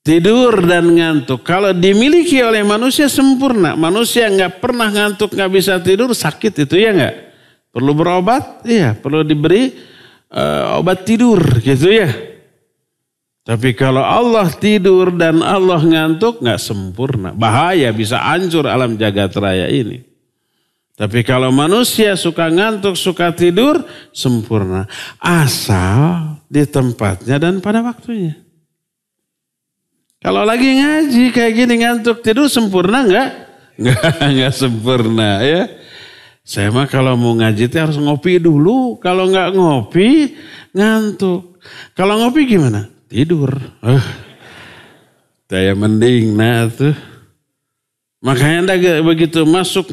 Tidur dan ngantuk. Kalau dimiliki oleh manusia sempurna. Manusia nggak pernah ngantuk, nggak bisa tidur, sakit itu ya nggak? Perlu berobat? Iya. Perlu diberi obat tidur gitu ya. Tapi kalau Allah tidur dan Allah ngantuk nggak sempurna. Bahaya, bisa hancur alam jagat raya ini. Tapi kalau manusia suka ngantuk, suka tidur, sempurna. Asal di tempatnya dan pada waktunya. Kalau lagi ngaji kayak gini ngantuk tidur sempurna enggak? Enggak sempurna ya. Saya mah kalau mau ngaji itu harus ngopi dulu. Kalau enggak ngopi ngantuk. Kalau ngopi gimana? Tidur. Saya mending nah tuh. Makanya begitu masuk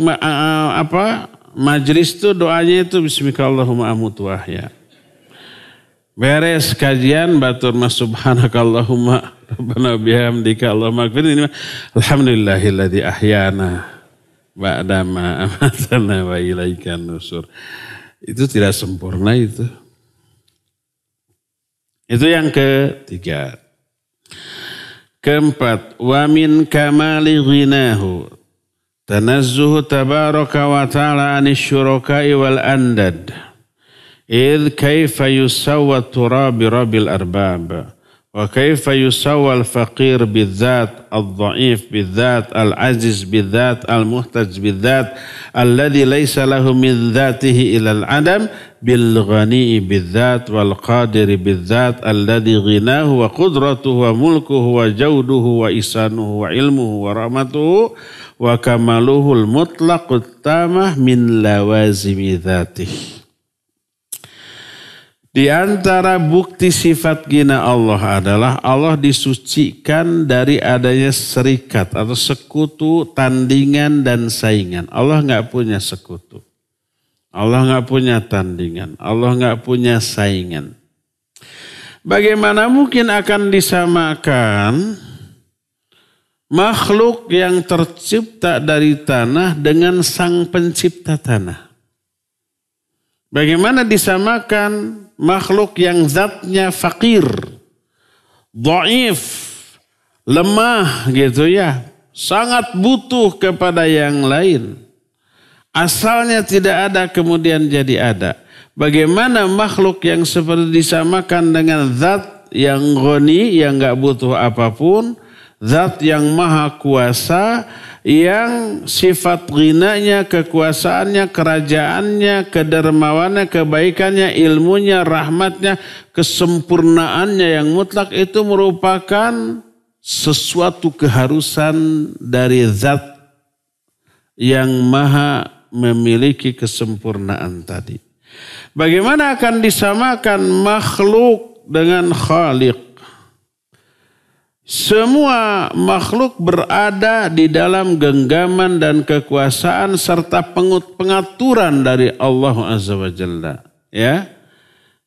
majelis tuh doanya itu bismillahirrahmanirrahim amutu wahya. Beres kajian batur mas subhanakallahumma rabbana bihamdika Allahumma ighfirli alhamdulillahilladzi ahyana ba'da ma amatana wa ilaikan nusur. Itu tidak sempurna itu. Itu yang ketiga. Keempat, wa min kamali ghinahu tanazzuhu tabaraka wa ta'ala anis syuraka'i wal andad. إذ كيف يسوى التراب رب الأرباب Wa kaifa yusawwal faqir bidzat, al-dha'if bidzat, al-aziz bidzat, al-muhtaj bidzat, alladhi laysa lahu min dzatihi ila al-adam bil ghani bidzat wal qadir bidzat, alladhi ghinahu wa qudratuhu wa mulkuhu wa jawduhu wa isanuhu wa ilmuhu wa rahmatuhu wa kamaluhul mutlaqut tamah min lawazimi dzatihi. Di antara bukti sifat ghina Allah adalah Allah disucikan dari adanya serikat atau sekutu, tandingan dan saingan. Allah nggak punya sekutu. Allah nggak punya tandingan. Allah nggak punya saingan. Bagaimana mungkin akan disamakan makhluk yang tercipta dari tanah dengan sang pencipta tanah? Bagaimana disamakan makhluk yang zatnya fakir, dhaif, lemah gitu ya, sangat butuh kepada yang lain. Asalnya tidak ada kemudian jadi ada. Bagaimana makhluk yang seperti disamakan dengan zat yang ghani, yang gak butuh apapun, zat yang maha kuasa, yang sifat ghinanya, kekuasaannya, kerajaannya, kedermawannya, kebaikannya, ilmunya, rahmatnya, kesempurnaannya yang mutlak itu merupakan sesuatu keharusan dari zat yang maha memiliki kesempurnaan tadi. Bagaimana akan disamakan makhluk dengan Khaliq? Semua makhluk berada di dalam genggaman dan kekuasaan serta pengaturan dari Allah Azza wa Jalla. Ya.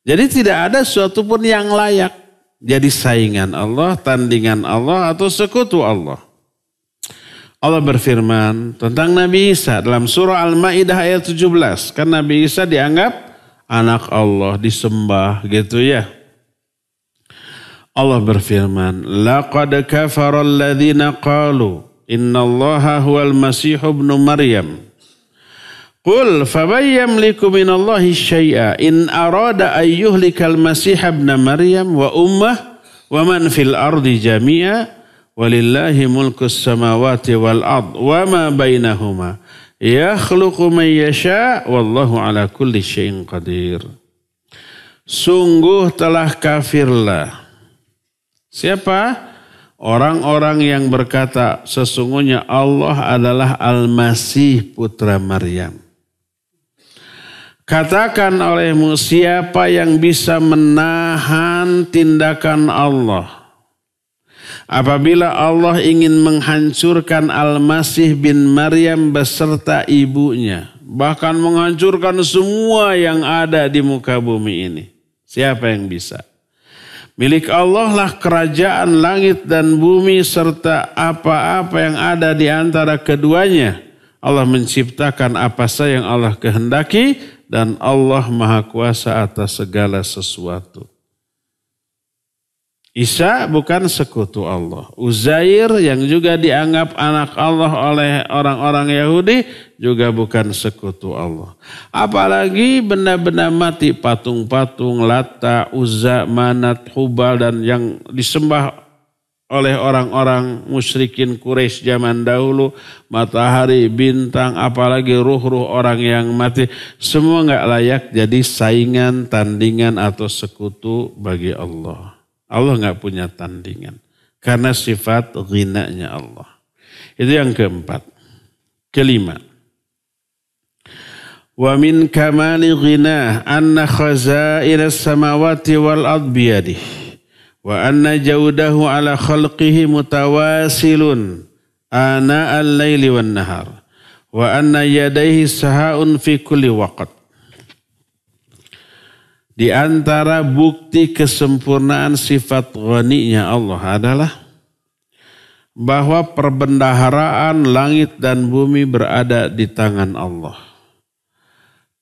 Jadi tidak ada sesuatu pun yang layak jadi saingan Allah, tandingan Allah atau sekutu Allah. Allah berfirman tentang Nabi Isa dalam surah Al-Maidah ayat 17. Kan Nabi Isa dianggap anak Allah, disembah gitu ya. Allah berfirman, laqad kafara alladhina qalu innallaha huwal masih ibnu Maryam. Qul faman yamliku minallahi syai'a in arada an yuhlikal masih ibnu Maryam wa ummah wa man fil ardi jami'a walillahi mulkus samawati wal ard wa ma bainahuma yakhluqu man yasha wallahu ala kulli syai'in qadir. Sungguh telah kafirlah. Siapa? Orang-orang yang berkata sesungguhnya Allah adalah Al-Masih putra Maryam. Katakan olehmu siapa yang bisa menahan tindakan Allah apabila Allah ingin menghancurkan Al-Masih bin Maryam beserta ibunya, bahkan menghancurkan semua yang ada di muka bumi ini. Siapa yang bisa? Milik Allah lah kerajaan langit dan bumi serta apa-apa yang ada di antara keduanya. Allah menciptakan apa saja yang Allah kehendaki dan Allah maha kuasa atas segala sesuatu. Isa bukan sekutu Allah. Uzair yang juga dianggap anak Allah oleh orang-orang Yahudi juga bukan sekutu Allah. Apalagi benda-benda mati, patung-patung, Lata, Uzza, Manat, Hubal dan yang disembah oleh orang-orang musyrikin Quraisy zaman dahulu, matahari, bintang, apalagi ruh-ruh orang yang mati, semua enggak layak jadi saingan, tandingan atau sekutu bagi Allah. Allah enggak punya tandingan karena sifat ghinanya Allah. Itu yang keempat. Kelima. Wa min kamali ghinah anna khazainas samawati wal ard biyadihi wa anna jawdahu ala khalqihi mutawasilun ana al-laili wan nahar wa anna yadayhi sahaun fi kulli waqt. Di antara bukti kesempurnaan sifat ghaninya Allah adalah bahwa perbendaharaan langit dan bumi berada di tangan Allah.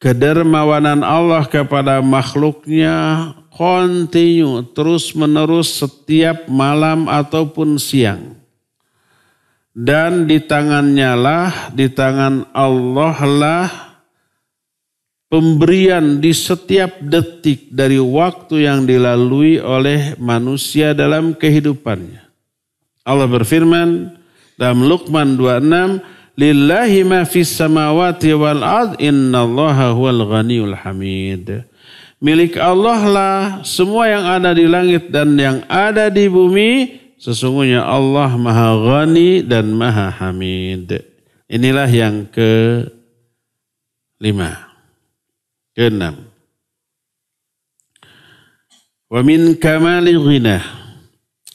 Kedermawanan Allah kepada makhluknya kontinu, terus menerus setiap malam ataupun siang. Dan di tangannya lah, di tangan Allah lah pemberian di setiap detik dari waktu yang dilalui oleh manusia dalam kehidupannya. Allah berfirman dalam Luqman 26, lillahi ma fis samawati wal ard innallaha huwal ghaniyul hamid. Milik Allah lah semua yang ada di langit dan yang ada di bumi. Sesungguhnya Allah maha ghani dan maha hamid. Inilah yang keenam. Wa min kamali ghinah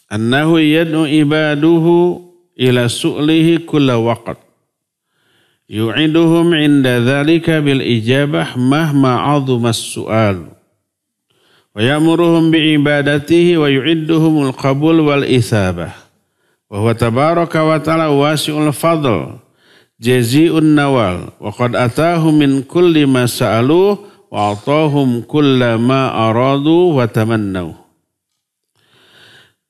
annahu yad'u ibaduhu ila su'lihi kulla waqt. Yu'iduhum 'inda dhalika bil ijabah mahma 'azuma as-su'al. Wa ya'muruhum bi ibadatihi wa yu'idduhumul qabul wal isabah. Wa huwa tabaraka wa ta'ala wasi'ul fadl. Jazi'un nawal wa qad atahum min kulli ma sa'aluh wa atahum kulla ma aradu wa tamannaw.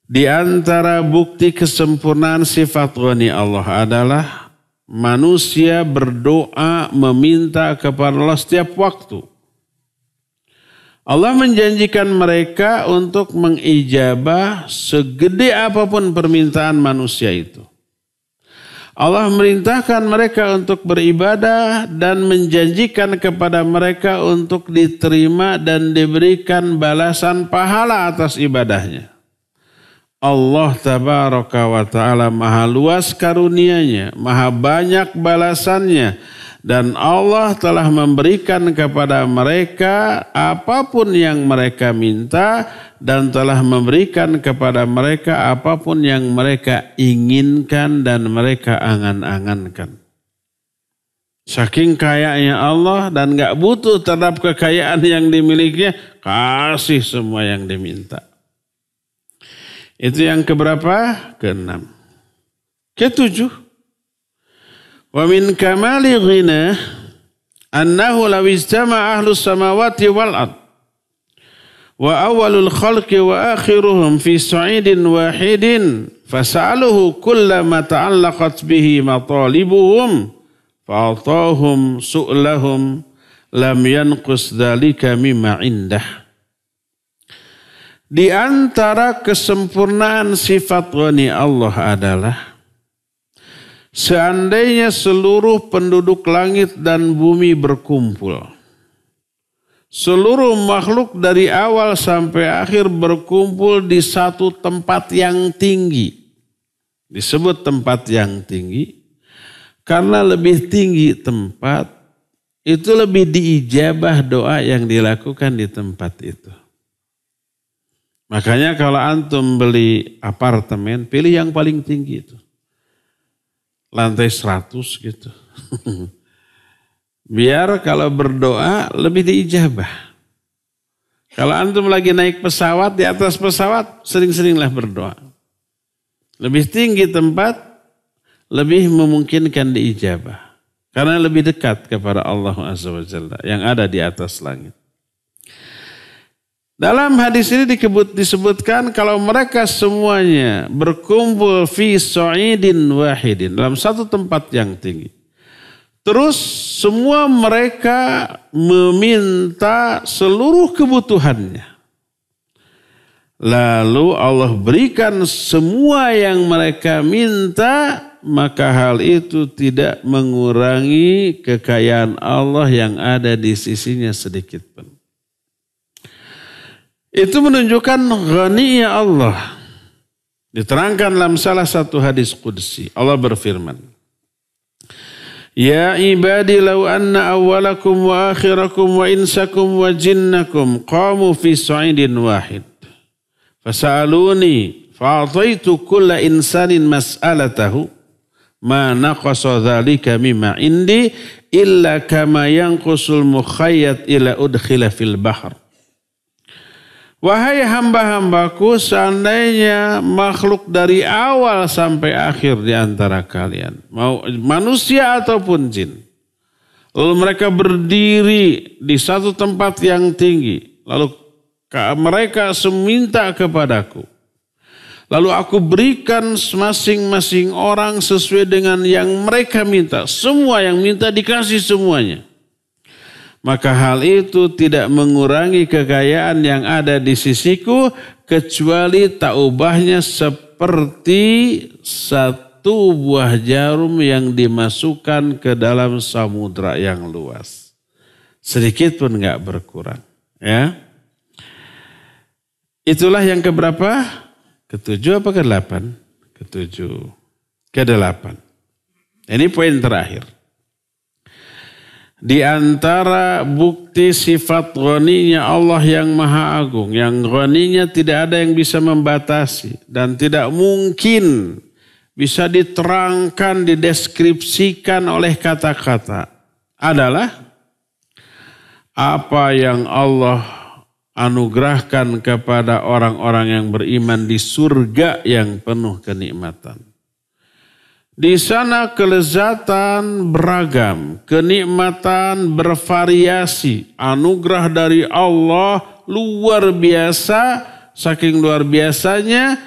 Di antara bukti kesempurnaan sifat ghani Allah adalah manusia berdoa meminta kepada Allah setiap waktu. Allah menjanjikan mereka untuk mengijabah segede apapun permintaan manusia itu. Allah merintahkan mereka untuk beribadah dan menjanjikan kepada mereka untuk diterima dan diberikan balasan pahala atas ibadahnya. Allah tabaraka wa ta'ala maha luas karunianya, maha banyak balasannya. Dan Allah telah memberikan kepada mereka apapun yang mereka minta dan telah memberikan kepada mereka apapun yang mereka inginkan dan mereka angan-angankan. Saking kayanya Allah dan gak butuh terhadap kekayaan yang dimilikinya, kasih semua yang diminta. Itu yang keberapa? Keenam. Ketujuh. Wa min kamali ghina annahu law ijtama ahlus samawati wal ard wa awwalul khalqi wa akhiruhum fi sa'idin wahidin fas'aluhu kullama ta'allaqat bihi matalibuhum fa'atahum su'lahum lam yanqus dzalika mimma indah. Di antara kesempurnaan sifat ghani Allah adalah seandainya seluruh penduduk langit dan bumi berkumpul, seluruh makhluk dari awal sampai akhir berkumpul di satu tempat yang tinggi. Disebut tempat yang tinggi karena lebih tinggi tempat, itu lebih diijabah doa yang dilakukan di tempat itu. Makanya kalau antum beli apartemen, pilih yang paling tinggi itu. Lantai 100 gitu. Biar kalau berdoa lebih diijabah. Kalau antum lagi naik pesawat, di atas pesawat sering-seringlah berdoa. Lebih tinggi tempat, lebih memungkinkan diijabah. Karena lebih dekat kepada Allah Azza wa Jalla yang ada di atas langit. Dalam hadis ini disebutkan kalau mereka semuanya berkumpul fi sa'idin wahidin, dalam satu tempat yang tinggi. Terus semua mereka meminta seluruh kebutuhannya. Lalu Allah berikan semua yang mereka minta, maka hal itu tidak mengurangi kekayaan Allah yang ada di sisinya sedikit pun. Itu menunjukkan ghaniynya Allah. Diterangkan dalam salah satu hadis qudsi. Allah berfirman, Ya ibadi law anna awwalakum wa akhirakum wa insakum wa jinnakum qamu fi sa'idin wahid. Fasa'aluni fa'ataitu kulla insanin mas'alatahu ma naqasa dhalika mimma indi illa kama yanqusul mukhayyat ila udkhila fil bahr. Wahai hamba-hambaku, seandainya makhluk dari awal sampai akhir di antara kalian, mau manusia ataupun jin, lalu mereka berdiri di satu tempat yang tinggi, lalu mereka meminta kepadaku, lalu aku berikan masing-masing orang sesuai dengan yang mereka minta. Semua yang minta dikasih semuanya. maka hal itu tidak mengurangi kekayaan yang ada di sisiku kecuali tak ubahnya seperti satu buah jarum yang dimasukkan ke dalam samudra yang luas. Sedikit pun enggak berkurang. Ya. Itulah yang keberapa? Ketujuh apa ke-8? Ketujuh. Ke-8. Ini poin terakhir. Di antara bukti sifat ghaninya Allah yang maha agung, yang ghaninya tidak ada yang bisa membatasi dan tidak mungkin bisa diterangkan, dideskripsikan oleh kata-kata, adalah apa yang Allah anugerahkan kepada orang-orang yang beriman di surga yang penuh kenikmatan. Di sana kelezatan beragam, kenikmatan bervariasi, anugerah dari Allah luar biasa, saking luar biasanya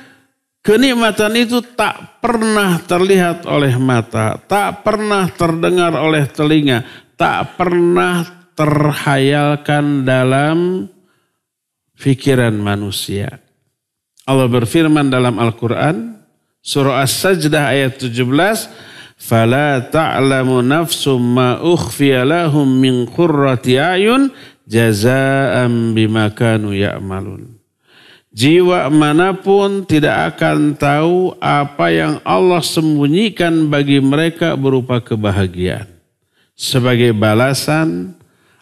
kenikmatan itu tak pernah terlihat oleh mata, tak pernah terdengar oleh telinga, tak pernah terhayalkan dalam pikiran manusia. Allah berfirman dalam Al-Quran, Surah As-Sajdah ayat 17, "Fala ta'lamu nafsum ma ukhfiya lahum min qurrati a'yun jazaa'an bima kanu ya'malun." Jiwa manapun tidak akan tahu apa yang Allah sembunyikan bagi mereka berupa kebahagiaan sebagai balasan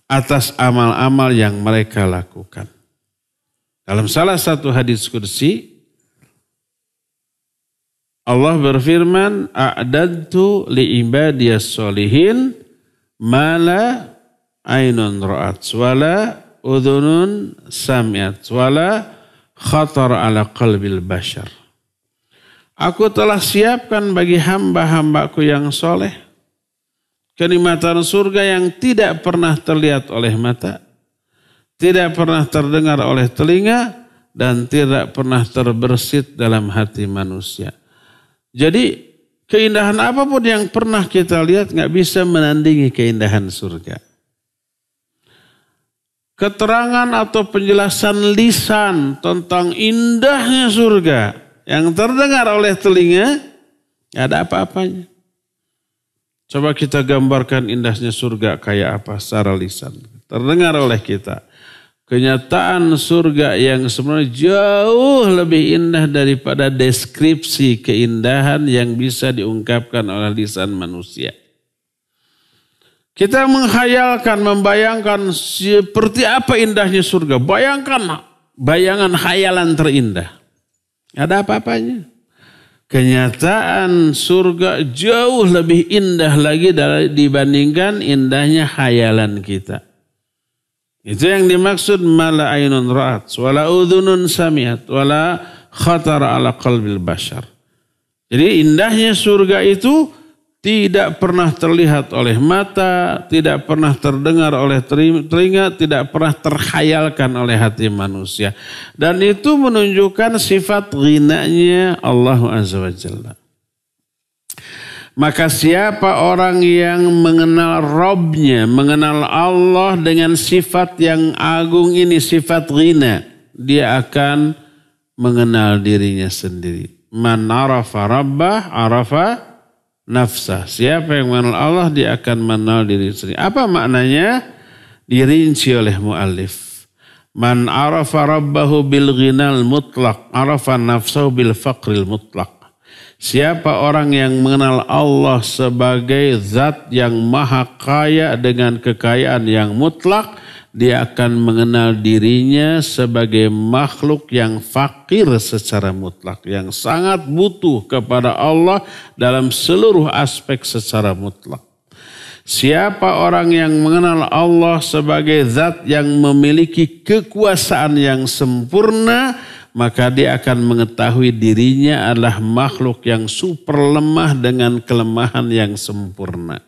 atas amal-amal yang mereka lakukan. Dalam salah satu hadis qudsi, Allah berfirman, "A'dadtu li ibadiyas solihin ma la ainun ra'at wala udhunun sami'at wala khatar ala qalbil bashar." Aku telah siapkan bagi hamba-hambaku yang soleh kenikmatan surga yang tidak pernah terlihat oleh mata, tidak pernah terdengar oleh telinga, dan tidak pernah terbersit dalam hati manusia. Jadi keindahan apapun yang pernah kita lihat nggak bisa menandingi keindahan surga. Keterangan atau penjelasan lisan tentang indahnya surga yang terdengar oleh telinga nggak ada apa-apanya. Coba kita gambarkan indahnya surga kayak apa secara lisan. Terdengar oleh kita. Kenyataan surga yang sebenarnya jauh lebih indah daripada deskripsi keindahan yang bisa diungkapkan oleh lisan manusia. Kita menghayalkan, membayangkan seperti apa indahnya surga. Bayangkan bayangan khayalan terindah. Ada apa-apanya. Kenyataan surga jauh lebih indah lagi dibandingkan indahnya khayalan kita. Itu yang dimaksud mala ainun ra'at wala udhunun sami'at wala khatar ala qalbil bashar. Jadi indahnya surga itu tidak pernah terlihat oleh mata, tidak pernah terdengar oleh telinga, tidak pernah terkhayalkan oleh hati manusia. Dan itu menunjukkan sifat ghinanya Allah Azza wa Jalla. Maka siapa orang yang mengenal Rabbnya, mengenal Allah dengan sifat yang agung ini, sifat ghina, dia akan mengenal dirinya sendiri. Man arafa rabbah, arafa nafsah. Siapa yang mengenal Allah, dia akan mengenal diri sendiri. Apa maknanya? Dirinci oleh muallif. Man arafa rabbahu bil ghinal mutlaq, arafa nafsahu bil faqril mutlaq. Siapa orang yang mengenal Allah sebagai zat yang maha kaya dengan kekayaan yang mutlak, dia akan mengenal dirinya sebagai makhluk yang fakir secara mutlak, yang sangat butuh kepada Allah dalam seluruh aspek secara mutlak. Siapa orang yang mengenal Allah sebagai zat yang memiliki kekuasaan yang sempurna, maka dia akan mengetahui dirinya adalah makhluk yang super lemah dengan kelemahan yang sempurna.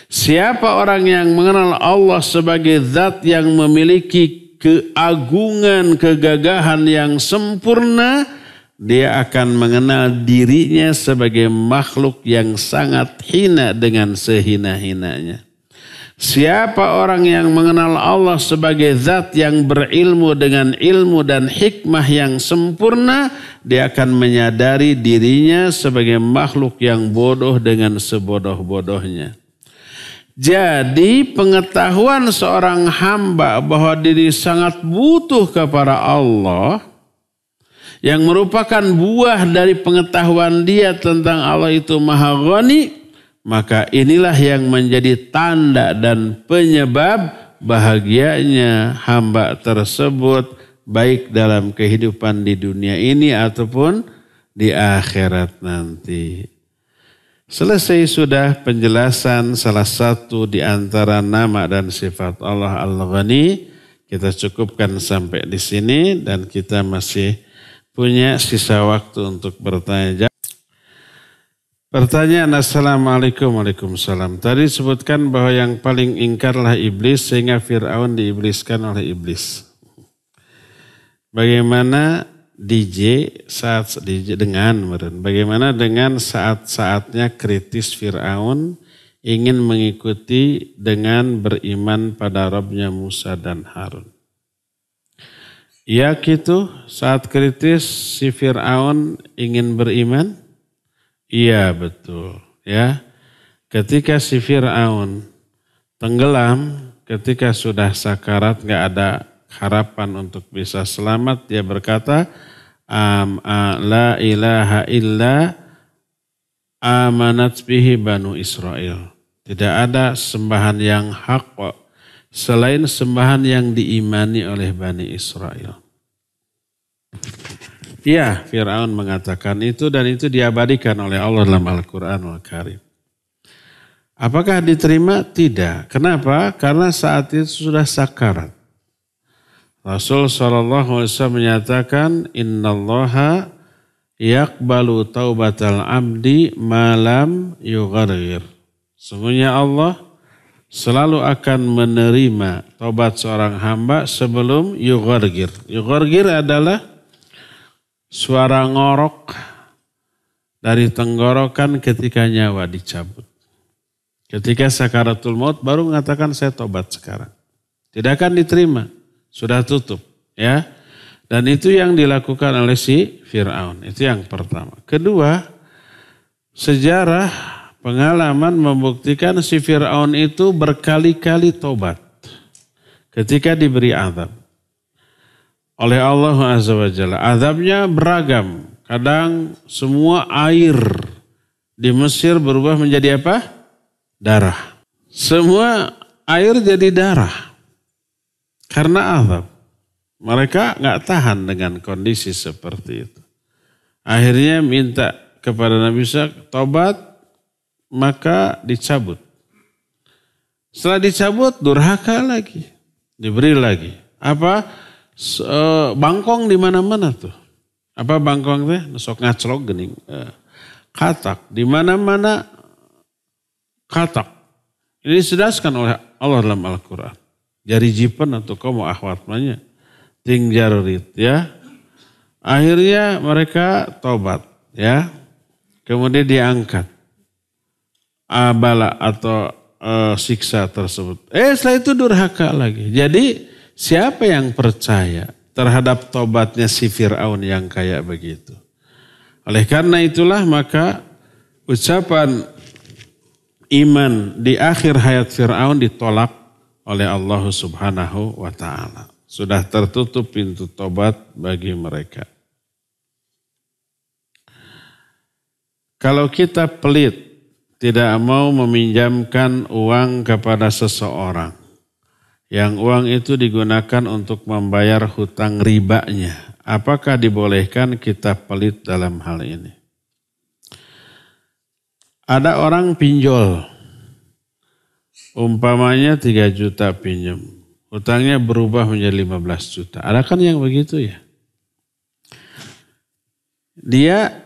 Siapa orang yang mengenal Allah sebagai zat yang memiliki keagungan, kegagahan yang sempurna, dia akan mengenal dirinya sebagai makhluk yang sangat hina dengan sehina-hinanya. Siapa orang yang mengenal Allah sebagai zat yang berilmu dengan ilmu dan hikmah yang sempurna, dia akan menyadari dirinya sebagai makhluk yang bodoh dengan sebodoh-bodohnya. Jadi pengetahuan seorang hamba bahwa diri sangat butuh kepada Allah, yang merupakan buah dari pengetahuan dia tentang Allah itu Maha Ghani, maka inilah yang menjadi tanda dan penyebab bahagianya hamba tersebut baik dalam kehidupan di dunia ini ataupun di akhirat nanti. Selesai sudah penjelasan salah satu di antara nama dan sifat Allah Al-Ghani. Kita cukupkan sampai di sini dan kita masih punya sisa waktu untuk bertanya. Pertanyaan, Assalamualaikum. Waalaikumsalam. Tadi disebutkan bahwa yang paling ingkarlah iblis sehingga Fir'aun diibliskan oleh iblis. Bagaimana bagaimana dengan saat-saatnya kritis Fir'aun ingin mengikuti dengan beriman pada Rabbnya Musa dan Harun? Ya gitu, saat kritis si Fir'aun ingin beriman? Iya betul ya. Ketika si Fir'aun tenggelam, ketika sudah sakarat gak ada harapan untuk bisa selamat, dia berkata, la ilaha illa amanat bihi banu Israel. Tidak ada sembahan yang hak selain sembahan yang diimani oleh Bani Israel. Ya, Fir'aun mengatakan itu dan itu diabadikan oleh Allah dalam Al-Quran Al-Karim. Apakah diterima? Tidak. Kenapa? Karena saat itu sudah sakarat. Rasul SAW menyatakan, innallaha yaqbalu taubatal abdi malam yughargir. Sungguhnya Allah selalu akan menerima taubat seorang hamba sebelum yughargir. Yughargir adalah suara ngorok dari tenggorokan ketika nyawa dicabut. Ketika sakaratul maut baru mengatakan saya tobat sekarang. Tidak akan diterima, sudah tutup ya. Dan itu yang dilakukan oleh si Fir'aun. Itu yang pertama. Kedua, sejarah pengalaman membuktikan si Fir'aun itu berkali-kali tobat ketika diberi azab oleh Allah Azza wa Jalla. Azabnya beragam. Kadang semua air di Mesir berubah menjadi apa? Darah. Semua air jadi darah. Karena azab. Mereka gak tahan dengan kondisi seperti itu. Akhirnya minta kepada Nabi Musa tobat, maka dicabut. Setelah dicabut, durhaka lagi. Diberi lagi. Apa? Bangkong di mana-mana tuh. Apa bangkong teh? Sok ngaclok gening. Katak di mana-mana katak. Ini disedaskan oleh Allah dalam Al-Qur'an. Jari jipen atau kamu akhwatnya ting jarurit ya. Akhirnya mereka tobat ya. Kemudian diangkat bala atau siksa tersebut. Setelah itu durhaka lagi. Jadi siapa yang percaya terhadap tobatnya si Fir'aun yang kayak begitu? Oleh karena itulah maka ucapan iman di akhir hayat Fir'aun ditolak oleh Allah Subhanahu wa ta'ala. Sudah tertutup pintu tobat bagi mereka. Kalau kita pelit, tidak mau meminjamkan uang kepada seseorang, yang uang itu digunakan untuk membayar hutang ribanya, apakah dibolehkan kita pelit dalam hal ini? Ada orang pinjol, umpamanya 3 juta pinjam, hutangnya berubah menjadi 15 juta. Ada kan yang begitu ya? Dia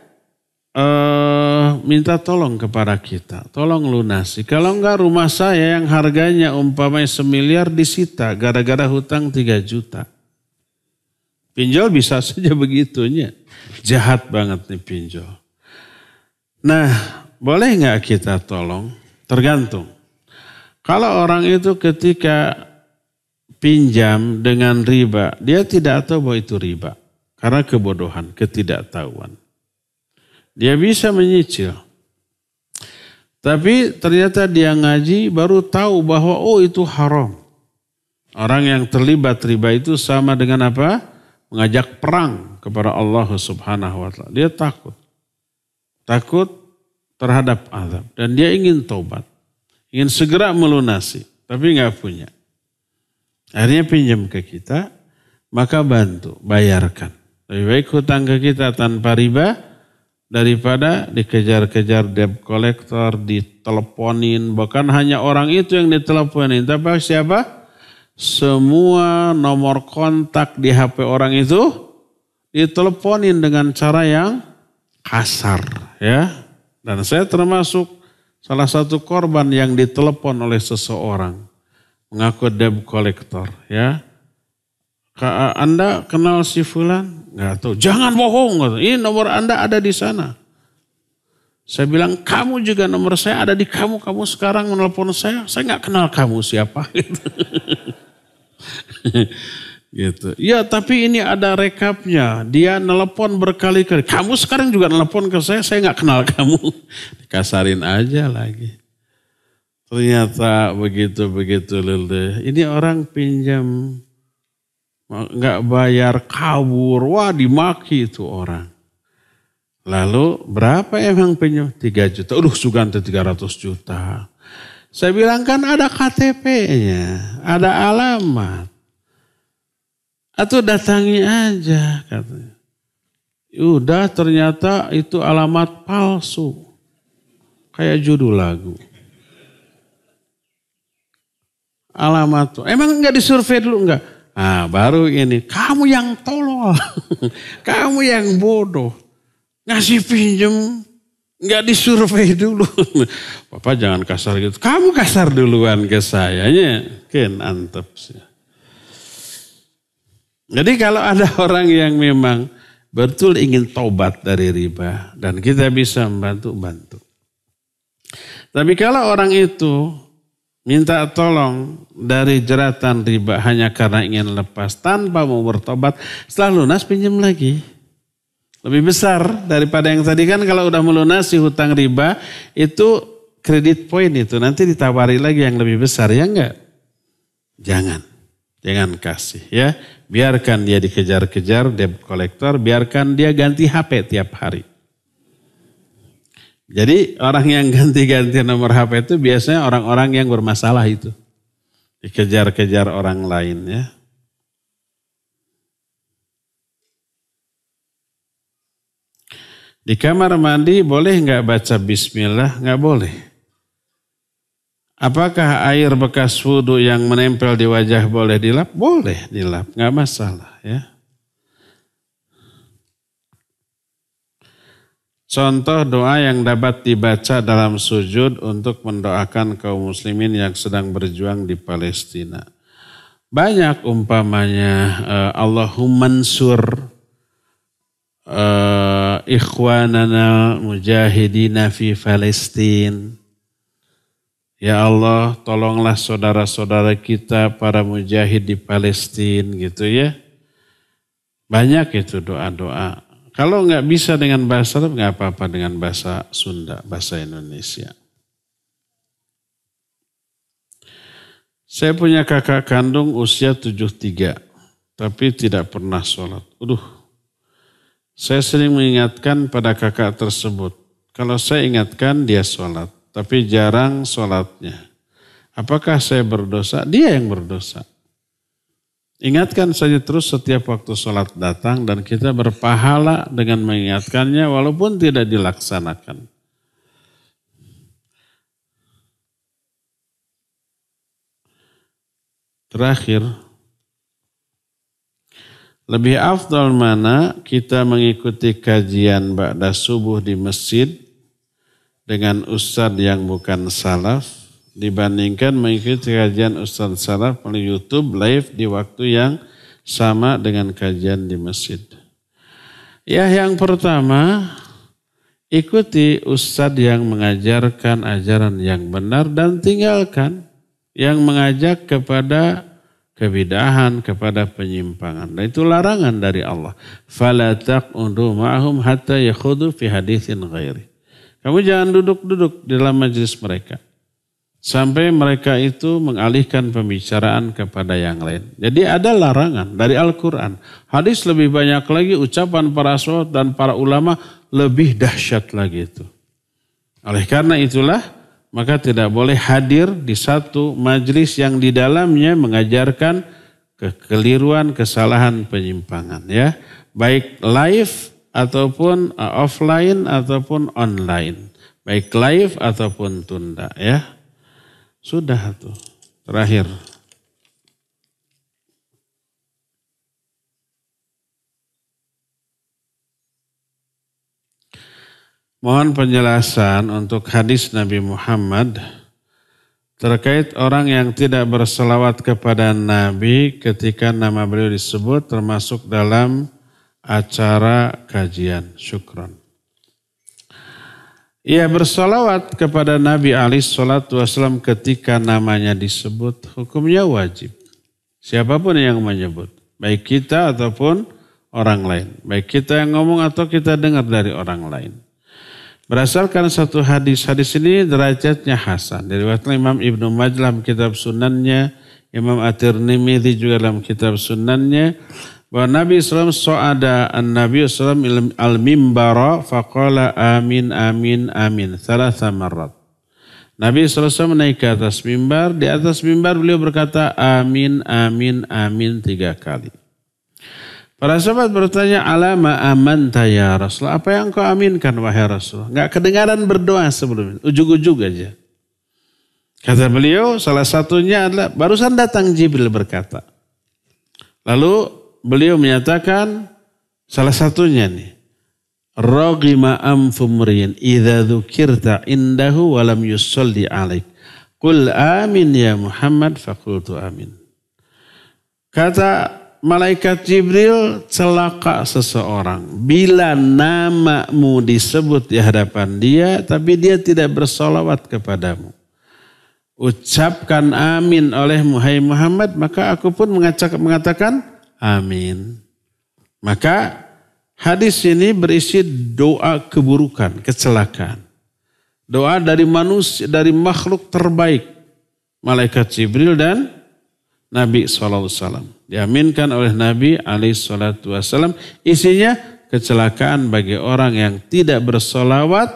minta tolong kepada kita, tolong lunasi. Kalau enggak rumah saya yang harganya umpamanya 1 miliar disita gara-gara hutang 3 juta. Pinjol bisa saja begitunya. Jahat banget nih pinjol. Nah, boleh enggak kita tolong? Tergantung. Kalau orang itu ketika pinjam dengan riba, dia tidak tahu bahwa itu riba. Karena kebodohan, ketidaktahuan. Dia bisa menyicil. Tapi ternyata dia ngaji baru tahu bahwa oh itu haram. Orang yang terlibat riba itu sama dengan apa? Mengajak perang kepada Allah Subhanahu wa taala. Dia takut. Takut terhadap azab. Dan dia ingin taubat. Ingin segera melunasi, tapi nggak punya. Akhirnya pinjam ke kita, maka bantu, bayarkan. Lebih baik hutang ke kita tanpa riba, daripada dikejar-kejar debt collector, diteleponin. Bahkan hanya orang itu yang diteleponin. Tapi siapa? Semua nomor kontak di HP orang itu diteleponin dengan cara yang kasar. Ya. Dan saya termasuk salah satu korban yang ditelepon oleh seseorang mengaku debt collector, ya. Anda kenal si fulan? Enggak tahu. Jangan bohong. Ini nomor Anda ada di sana. Saya bilang, kamu juga nomor saya ada di kamu. Kamu sekarang menelpon saya. Saya enggak kenal kamu siapa. Gitu. Ya, tapi ini ada rekapnya. Dia nelpon berkali-kali. Kamu sekarang juga nelpon ke saya enggak kenal kamu. Dikasarin aja lagi. Ternyata begitu lele. Ini orang pinjam enggak bayar, kabur. Wah, dimaki itu orang. Lalu berapa emang pinjam? 3 juta. Sugante 300 juta. Saya bilang kan ada KTP-nya, ada alamat. Atau datangi aja katanya. Udah ternyata itu alamat palsu. Kayak judul lagu. Alamat tuh. Emang enggak disurvei dulu enggak? Nah baru ini. Kamu yang tolol. Kamu yang bodoh. Ngasih pinjem. Enggak disurvei dulu. Bapak jangan kasar gitu. Kamu kasar duluan ke sayanya. Ken antep sih. Jadi kalau ada orang yang memang betul ingin taubat dari riba dan kita bisa membantu. Tapi kalau orang itu minta tolong dari jeratan riba hanya karena ingin lepas tanpa mau bertobat, setelah lunas pinjam lagi. Lebih besar daripada yang tadi kan kalau udah melunasi hutang riba itu kredit poin itu nanti ditawari lagi yang lebih besar ya enggak? Jangan kasih ya. Biarkan dia dikejar-kejar debt collector, biarkan dia ganti HP tiap hari. Jadi orang yang ganti-ganti nomor HP itu biasanya orang-orang yang bermasalah itu. Dikejar-kejar orang lain ya. Di kamar mandi boleh nggak baca bismillah? Nggak boleh. Apakah air bekas wudhu yang menempel di wajah boleh dilap? Boleh dilap, nggak masalah ya. Contoh doa yang dapat dibaca dalam sujud untuk mendoakan kaum muslimin yang sedang berjuang di Palestina. Banyak umpamanya Allahumma ansur ikhwanana mujahidina fi Palestina. Ya Allah, tolonglah saudara-saudara kita para mujahid di Palestina gitu ya. Banyak itu doa-doa. Kalau nggak bisa dengan bahasa Arab, nggak apa-apa dengan bahasa Sunda, bahasa Indonesia. Saya punya kakak kandung usia 73, tapi tidak pernah sholat. Saya sering mengingatkan pada kakak tersebut. Kalau saya ingatkan dia sholat. Tapi jarang sholatnya. Apakah saya berdosa? Dia yang berdosa. Ingatkan saja terus setiap waktu sholat datang dan kita berpahala dengan mengingatkannya walaupun tidak dilaksanakan. Terakhir, lebih afdal mana kita mengikuti kajian ba'da subuh di masjid dengan ustadz yang bukan salaf dibandingkan mengikuti kajian ustadz salaf melalui YouTube live di waktu yang sama dengan kajian di masjid. Ya, yang pertama, ikuti ustadz yang mengajarkan ajaran yang benar dan tinggalkan yang mengajak kepada kebidahan, kepada penyimpangan. Dan itu larangan dari Allah. Fala taq'udu ma'hum hatta yakhudu fi haditsin ghairi. Kamu jangan duduk-duduk di dalam majelis mereka sampai mereka itu mengalihkan pembicaraan kepada yang lain. Jadi ada larangan dari Al-Quran. Hadis lebih banyak lagi, ucapan para sahabat dan para ulama lebih dahsyat lagi itu. Oleh karena itulah, maka tidak boleh hadir di satu majelis yang di dalamnya mengajarkan kekeliruan, kesalahan, penyimpangan. Ya, baik live ataupun offline ataupun online. Baik live ataupun tunda ya. Sudah tuh, terakhir. Mohon penjelasan untuk hadis Nabi Muhammad terkait orang yang tidak berselawat kepada Nabi ketika nama beliau disebut termasuk dalam acara kajian. Syukran. Ia bersalawat kepada Nabi SAW ketika namanya disebut, hukumnya wajib. Siapapun yang menyebut, baik kita ataupun orang lain. Baik kita yang ngomong atau kita dengar dari orang lain. Berdasarkan satu hadis ini derajatnya hasan. Diriwayatkan Imam Ibnu Majah dalam kitab sunannya, Imam At-Tirmidzi juga dalam kitab sunannya, bahwa Nabi SAW so'ada an-Nabi SAW al-mimbara faqala amin amin amin thalatha marrat. Nabi SAW naik ke atas mimbar, di atas mimbar beliau berkata amin amin amin 3 kali. Para sahabat bertanya, alama amanta ya Rasulullah, apa yang kau aminkan wahai Rasulullah? Enggak kedengaran berdoa sebelumnya, ujug-ujug aja. Kata beliau, salah satunya adalah barusan datang Jibril berkata. Lalu beliau menyatakan salah satunya nih. Raghima amfumrin idza dzukirta indahu wa lam yusalli alaik. Qul amin ya Muhammad faqultu amin. Kata malaikat Jibril, celaka seseorang bila namamu disebut di hadapan dia tapi dia tidak bersolawat kepadamu. Ucapkan amin olehmu hai Muhammad, maka aku pun mengatakan amin. Maka hadis ini berisi doa keburukan, kecelakaan. Doa dari manusia, dari makhluk terbaik. Malaikat Jibril dan Nabi SAW. Diaminkan oleh Nabi SAW. Isinya kecelakaan bagi orang yang tidak bersolawat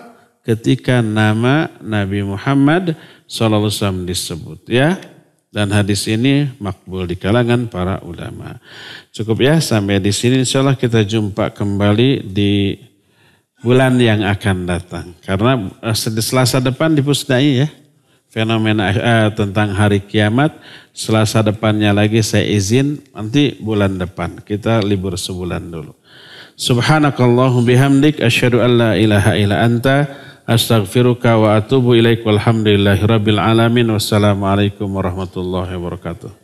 ketika nama Nabi Muhammad SAW disebut. Ya. Dan hadis ini makbul di kalangan para ulama. Cukup ya sampai di sini, insyaallah kita jumpa kembali di bulan yang akan datang. Karena Selasa depan dipusdai ya fenomena tentang hari kiamat. Selasa depannya lagi saya izin, nanti bulan depan kita libur sebulan dulu. Subhanakallahum bihamdik asyhadu an la ilaha illa anta astaghfiruka wa atubu ilaik walhamdulillahi rabbil alamin. Wassalamualaikum warahmatullahi wabarakatuh.